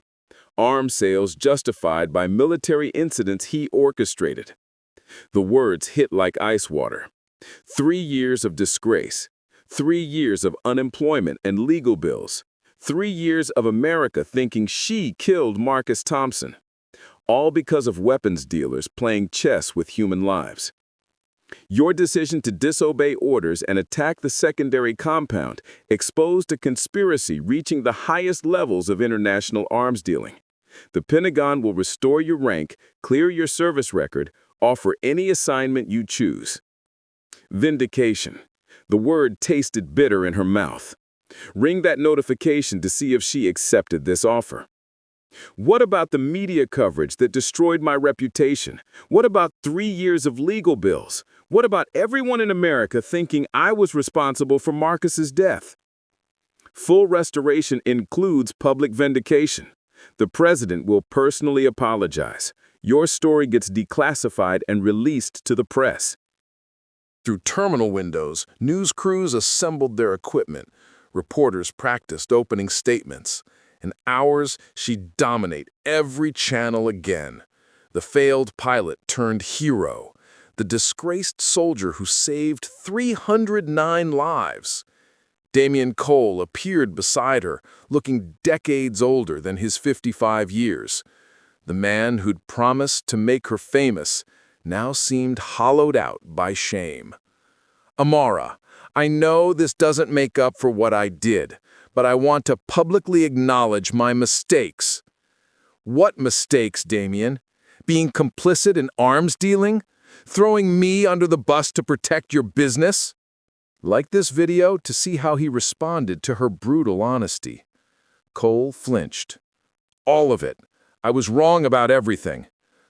Arms sales justified by military incidents he orchestrated. The words hit like ice water. 3 years of disgrace. 3 years of unemployment and legal bills. 3 years of America thinking she killed Marcus Thompson. All because of weapons dealers playing chess with human lives. Your decision to disobey orders and attack the secondary compound exposed a conspiracy reaching the highest levels of international arms dealing. The Pentagon will restore your rank, clear your service record, offer any assignment you choose. Vindication. The word tasted bitter in her mouth. Ring that notification to see if she accepted this offer. What about the media coverage that destroyed my reputation? What about 3 years of legal bills? What about everyone in America thinking I was responsible for Marcus's death? Full restoration includes public vindication. The president will personally apologize. Your story gets declassified and released to the press. Through terminal windows, news crews assembled their equipment. Reporters practiced opening statements. In hours, she'd dominate every channel again. The failed pilot turned hero. The disgraced soldier who saved 309 lives. Damian Cole appeared beside her, looking decades older than his 55 years. The man who'd promised to make her famous now seemed hollowed out by shame. "Amara, I know this doesn't make up for what I did, but I want to publicly acknowledge my mistakes." "What mistakes, Damian? Being complicit in arms dealing? Throwing me under the bus to protect your business?" Like this video to see how he responded to her brutal honesty. Cole flinched. "All of it. I was wrong about everything.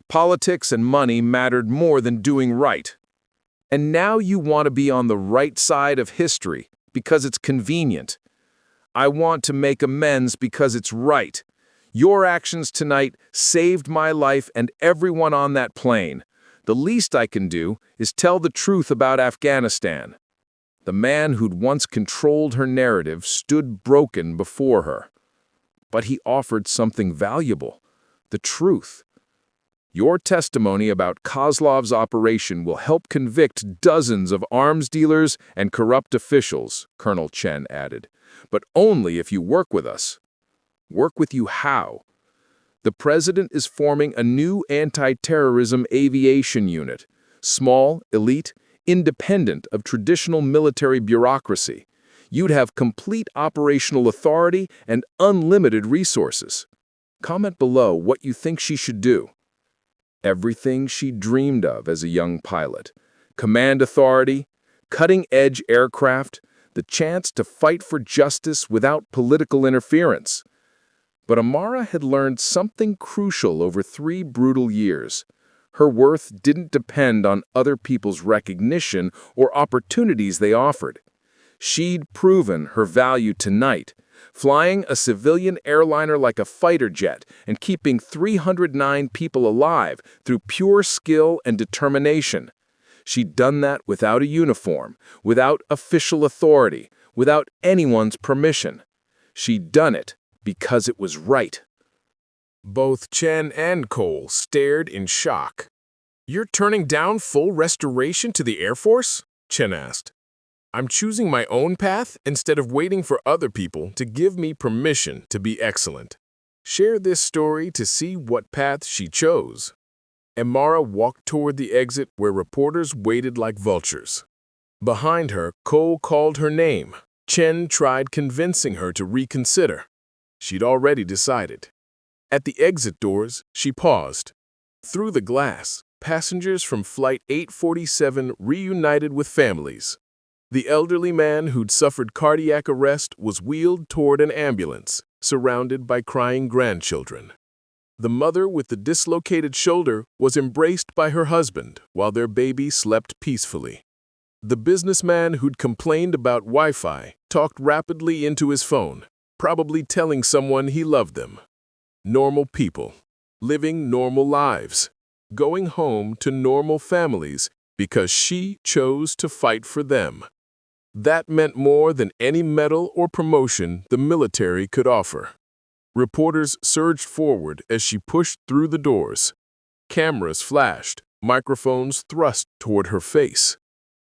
Politics and money mattered more than doing right. And now you want to be on the right side of history because it's convenient. I want to make amends because it's right. Your actions tonight saved my life and everyone on that plane. The least I can do is tell the truth about Afghanistan." The man who'd once controlled her narrative stood broken before her. But he offered something valuable, the truth. "Your testimony about Kozlov's operation will help convict dozens of arms dealers and corrupt officials," Colonel Chen added. "But only if you work with us." "Work with you how?" "The president is forming a new anti-terrorism aviation unit. Small, elite, independent of traditional military bureaucracy. You'd have complete operational authority and unlimited resources. Comment below what you think she should do." Everything she dreamed of as a young pilot. Command authority, cutting-edge aircraft, the chance to fight for justice without political interference. But Amara had learned something crucial over 3 brutal years. Her worth didn't depend on other people's recognition or opportunities they offered. She'd proven her value tonight, flying a civilian airliner like a fighter jet and keeping 309 people alive through pure skill and determination. She'd done that without a uniform, without official authority, without anyone's permission. She'd done it because it was right. Both Chen and Cole stared in shock. "You're turning down full restoration to the Air Force?" Chen asked. "I'm choosing my own path instead of waiting for other people to give me permission to be excellent." Share this story to see what path she chose. Amara walked toward the exit where reporters waited like vultures. Behind her, Cole called her name. Chen tried convincing her to reconsider. She'd already decided. At the exit doors, she paused. Through the glass, passengers from Flight 847 reunited with families. The elderly man who'd suffered cardiac arrest was wheeled toward an ambulance, surrounded by crying grandchildren. The mother with the dislocated shoulder was embraced by her husband while their baby slept peacefully. The businessman who'd complained about Wi-Fi talked rapidly into his phone, probably telling someone he loved them. Normal people, living normal lives, going home to normal families because she chose to fight for them. That meant more than any medal or promotion the military could offer. Reporters surged forward as she pushed through the doors. Cameras flashed, microphones thrust toward her face.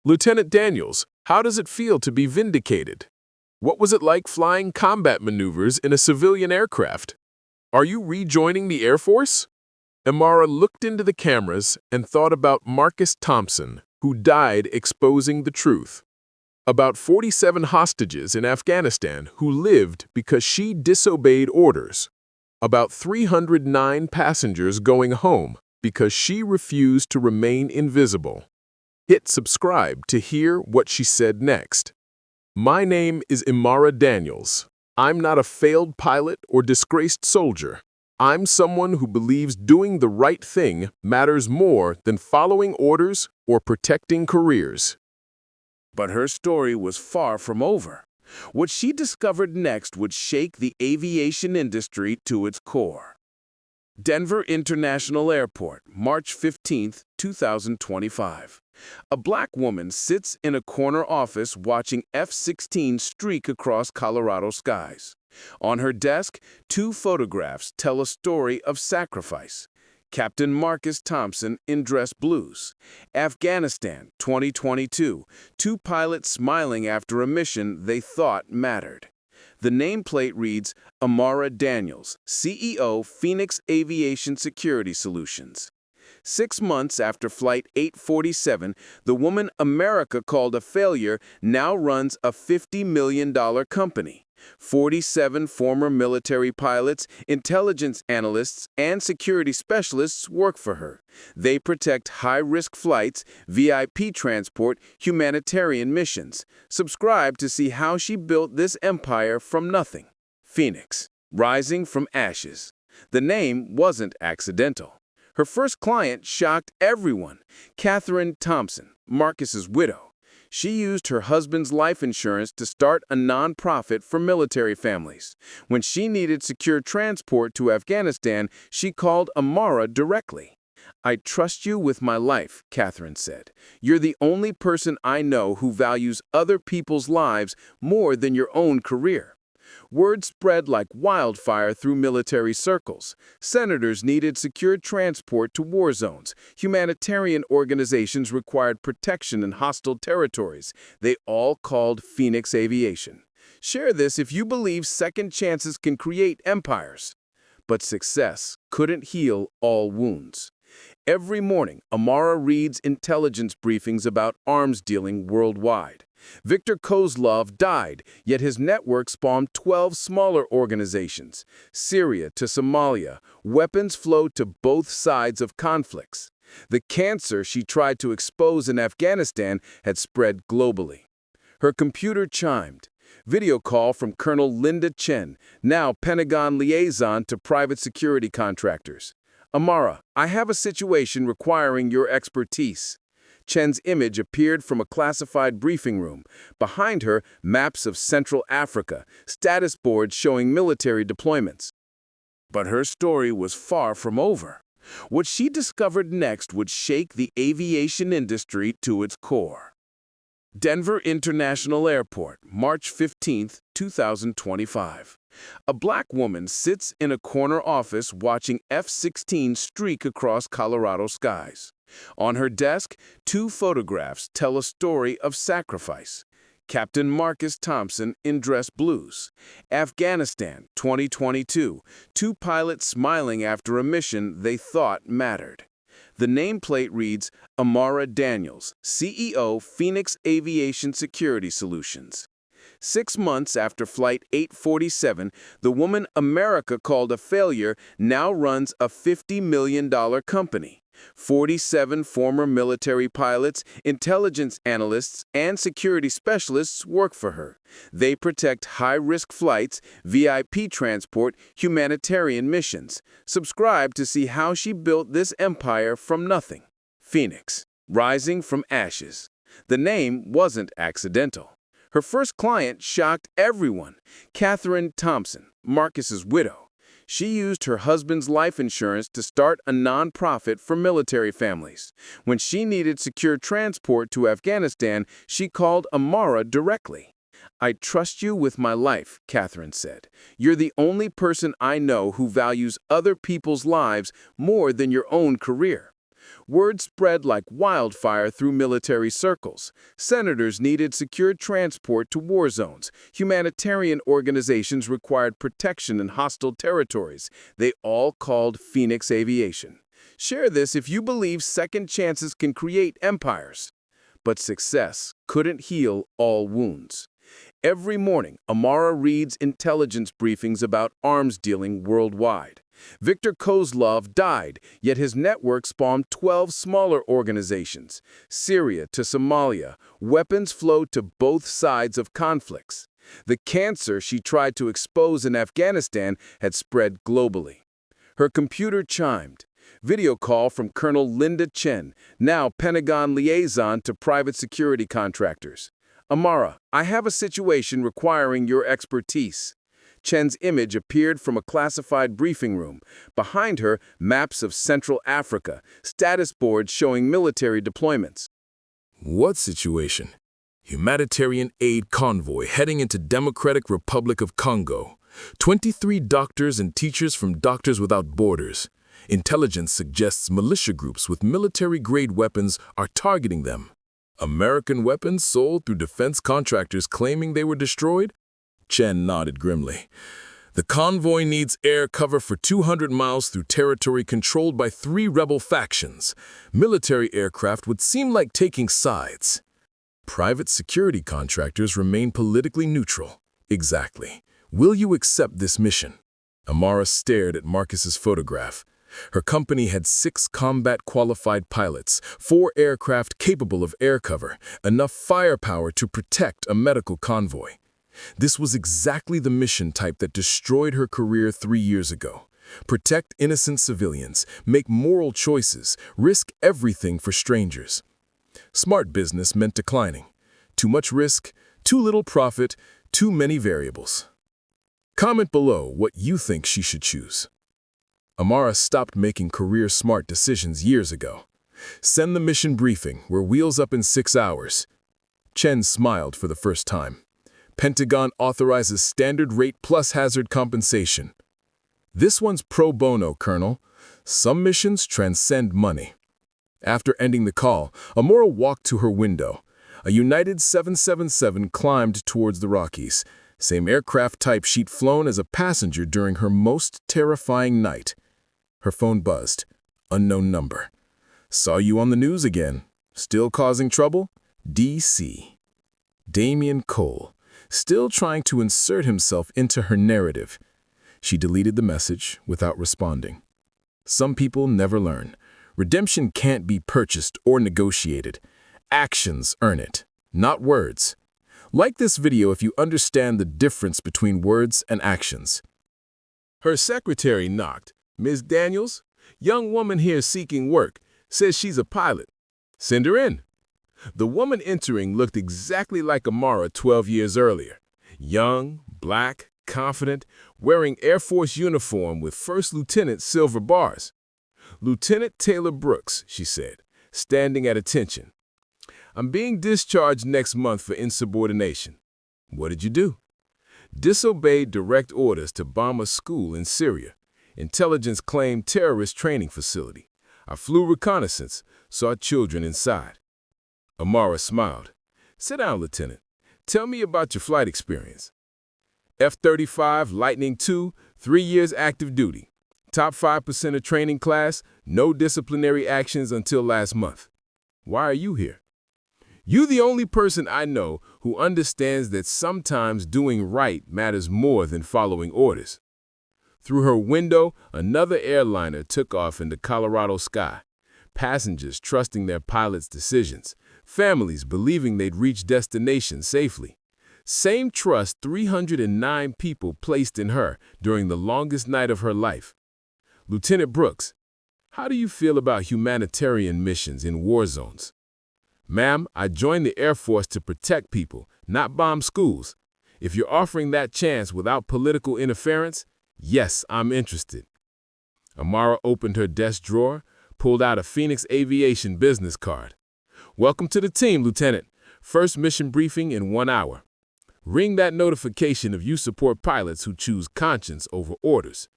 "Lieutenant Daniels, how does it feel to be vindicated? What was it like flying combat maneuvers in a civilian aircraft? Are you rejoining the Air Force?" Amara looked into the cameras and thought about Marcus Thompson, who died exposing the truth. About 47 hostages in Afghanistan who lived because she disobeyed orders. About 309 passengers going home because she refused to remain invisible. Hit subscribe to hear what she said next. My name is Amara Daniels. I'm not a failed pilot or disgraced soldier. I'm someone who believes doing the right thing matters more than following orders or protecting careers. But her story was far from over. What she discovered next would shake the aviation industry to its core. Denver International Airport, March 15, 2025. A black woman sits in a corner office watching F-16 streak across Colorado skies. On her desk, two photographs tell a story of sacrifice. Captain Marcus Thompson in dress blues. Afghanistan, 2022. Two pilots smiling after a mission they thought mattered. The nameplate reads, Amara Daniels, CEO, Phoenix Aviation Security Solutions. 6 months after Flight 847, the woman America called a failure now runs a $50 million company. 47 former military pilots, intelligence analysts, and security specialists work for her. They protect high-risk flights, VIP transport, humanitarian missions. Subscribe to see how she built this empire from nothing. Phoenix, rising from ashes. The name wasn't accidental. Her first client shocked everyone. Catherine Thompson, Marcus's widow. She used her husband's life insurance to start a nonprofit for military families. When she needed secure transport to Afghanistan, she called Amara directly. I trust you with my life, Catherine said. You're the only person I know who values other people's lives more than your own career. Word spread like wildfire through military circles. Senators needed secure transport to war zones. Humanitarian organizations required protection in hostile territories. They all called Phoenix Aviation. Share this if you believe second chances can create empires. But success couldn't heal all wounds. Every morning, Amara reads intelligence briefings about arms dealing worldwide. Viktor Kozlov died, yet his network spawned 12 smaller organizations. Syria to Somalia, weapons flow to both sides of conflicts. The cancer she tried to expose in Afghanistan had spread globally. Her computer chimed. Video call from Colonel Linda Chen, now Pentagon liaison to private security contractors. Amara, I have a situation requiring your expertise. Chen's image appeared from a classified briefing room. Behind her, maps of Central Africa, status boards showing military deployments. But her story was far from over. What she discovered next would shake the aviation industry to its core. Denver International Airport, March 15, 2025. A black woman sits in a corner office watching F-16 streak across Colorado skies. On her desk, two photographs tell a story of sacrifice. Captain Marcus Thompson in dress blues. Afghanistan, 2022. Two pilots smiling after a mission they thought mattered. The nameplate reads, Amara Daniels, CEO, Phoenix Aviation Security Solutions. 6 months after Flight 847, the woman America called a failure now runs a $50 million company. 47 former military pilots, intelligence analysts, and security specialists work for her. They protect high-risk flights, VIP transport, humanitarian missions. Subscribe to see how she built this empire from nothing. Phoenix, rising from ashes. The name wasn't accidental. Her first client shocked everyone, Catherine Thompson, Marcus's widow. She used her husband's life insurance to start a nonprofit for military families. When she needed secure transport to Afghanistan, she called Amara directly. I trust you with my life, Catherine said. You're the only person I know who values other people's lives more than your own career. Word spread like wildfire through military circles. Senators needed secure transport to war zones. Humanitarian organizations required protection in hostile territories. They all called Phoenix Aviation. Share this if you believe second chances can create empires. But success couldn't heal all wounds. Every morning, Amara reads intelligence briefings about arms dealing worldwide. Viktor Kozlov died, yet his network spawned 12 smaller organizations. Syria to Somalia, weapons flowed to both sides of conflicts. The cancer she tried to expose in Afghanistan had spread globally. Her computer chimed. Video call from Colonel Linda Chen, now Pentagon liaison to private security contractors. Amara, I have a situation requiring your expertise. Chen's image appeared from a classified briefing room. Behind her, maps of Central Africa, status boards showing military deployments. What situation? Humanitarian aid convoy heading into Democratic Republic of Congo. 23 doctors and teachers from Doctors Without Borders. Intelligence suggests militia groups with military-grade weapons are targeting them. American weapons sold through defense contractors claiming they were destroyed? Chen nodded grimly. The convoy needs air cover for 200 miles through territory controlled by 3 rebel factions. Military aircraft would seem like taking sides. Private security contractors remain politically neutral. Exactly. Will you accept this mission? Amara stared at Marcus's photograph. Her company had 6 combat-qualified pilots, 4 aircraft capable of air cover, enough firepower to protect a medical convoy. This was exactly the mission type that destroyed her career 3 years ago. Protect innocent civilians, make moral choices, risk everything for strangers. Smart business meant declining. Too much risk, too little profit, too many variables. Comment below what you think she should choose. Amara stopped making career-smart decisions years ago. Send the mission briefing, we're wheels up in 6 hours. Chen smiled for the first time. Pentagon authorizes standard rate plus hazard compensation. This one's pro bono, Colonel. Some missions transcend money. After ending the call, Amara walked to her window. A United 777 climbed towards the Rockies, same aircraft type she'd flown as a passenger during her most terrifying night. Her phone buzzed. Unknown number. Saw you on the news again. Still causing trouble? D.C. Damian Cole. Still trying to insert himself into her narrative. She deleted the message without responding. Some people never learn. Redemption can't be purchased or negotiated. Actions earn it, not words. Like this video if you understand the difference between words and actions. Her secretary knocked. Ms. Daniels, young woman here seeking work, says she's a pilot. Send her in. The woman entering looked exactly like Amara 12 years earlier. Young, black, confident, wearing Air Force uniform with First Lieutenant silver bars. Lieutenant Taylor Brooks, she said, standing at attention. I'm being discharged next month for insubordination. What did you do? Disobeyed direct orders to bomb a school in Syria. Intelligence claimed terrorist training facility. I flew reconnaissance, saw children inside. Amara smiled. Sit down, Lieutenant. Tell me about your flight experience. F-35 Lightning II, 3 years active duty. Top 5% of training class, no disciplinary actions until last month. Why are you here? You the only person I know who understands that sometimes doing right matters more than following orders. Through her window, another airliner took off in the Colorado sky. Passengers trusting their pilot's decisions. Families believing they'd reach destination safely. Same trust 309 people placed in her during the longest night of her life. Lieutenant Brooks, how do you feel about humanitarian missions in war zones? Ma'am, I joined the Air Force to protect people, not bomb schools. If you're offering that chance without political interference, yes, I'm interested. Amara opened her desk drawer, pulled out a Phoenix Aviation business card. Welcome to the team, Lieutenant. First mission briefing in 1 hour. Ring that notification if you support pilots who choose conscience over orders.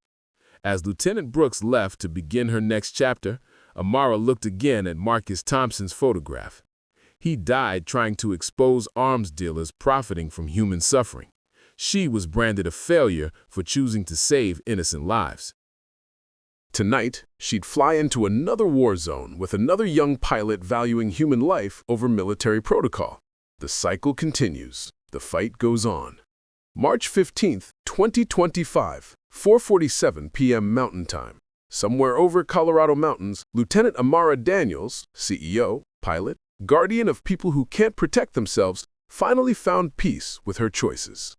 As Lieutenant Brooks left to begin her next chapter, Amara looked again at Marcus Thompson's photograph. He died trying to expose arms dealers profiting from human suffering. She was branded a failure for choosing to save innocent lives. Tonight, she'd fly into another war zone with another young pilot valuing human life over military protocol. The cycle continues. The fight goes on. March 15, 2025, 4:47 p.m. Mountain Time. Somewhere over Colorado mountains, Lieutenant Amara Daniels, CEO, pilot, guardian of people who can't protect themselves, finally found peace with her choices.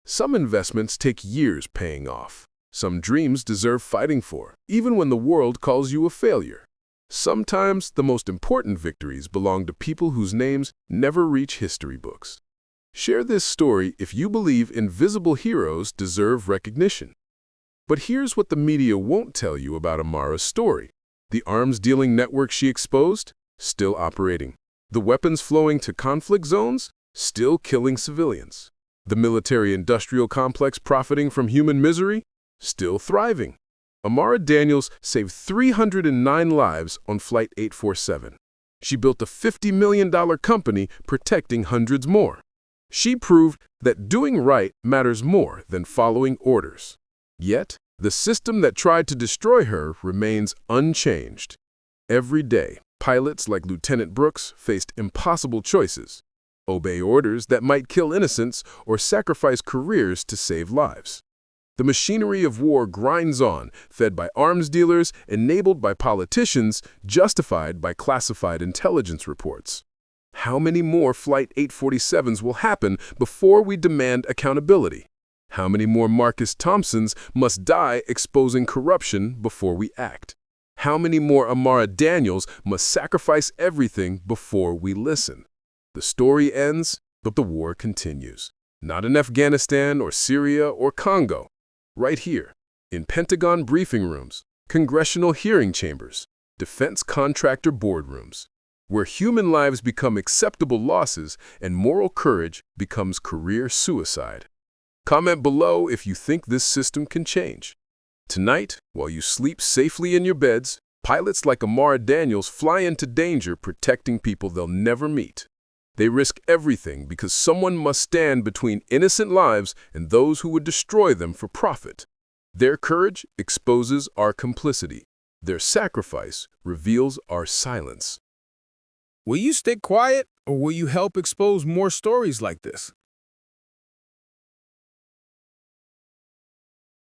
Some investments take years paying off. Some dreams deserve fighting for, even when the world calls you a failure. Sometimes the most important victories belong to people whose names never reach history books. Share this story if you believe invisible heroes deserve recognition. But here's what the media won't tell you about Amara's story. The arms-dealing network she exposed? Still operating. The weapons flowing to conflict zones? Still killing civilians. The military-industrial complex profiting from human misery? Still thriving. Amara Daniels saved 309 lives on Flight 847. She built a $50 million company protecting hundreds more. She proved that doing right matters more than following orders. Yet, the system that tried to destroy her remains unchanged. Every day, pilots like Lieutenant Brooks faced impossible choices. Obey orders that might kill innocents or sacrifice careers to save lives. The machinery of war grinds on, fed by arms dealers, enabled by politicians, justified by classified intelligence reports. How many more Flight 847s will happen before we demand accountability? How many more Marcus Thompsons must die exposing corruption before we act? How many more Amara Daniels must sacrifice everything before we listen? The story ends, but the war continues. Not in Afghanistan or Syria or Congo. Right here, in Pentagon briefing rooms, congressional hearing chambers, defense contractor boardrooms, where human lives become acceptable losses and moral courage becomes career suicide. Comment below if you think this system can change. Tonight, while you sleep safely in your beds, pilots like Amara Daniels fly into danger protecting people they'll never meet. They risk everything because someone must stand between innocent lives and those who would destroy them for profit. Their courage exposes our complicity. Their sacrifice reveals our silence. Will you stay quiet, or will you help expose more stories like this?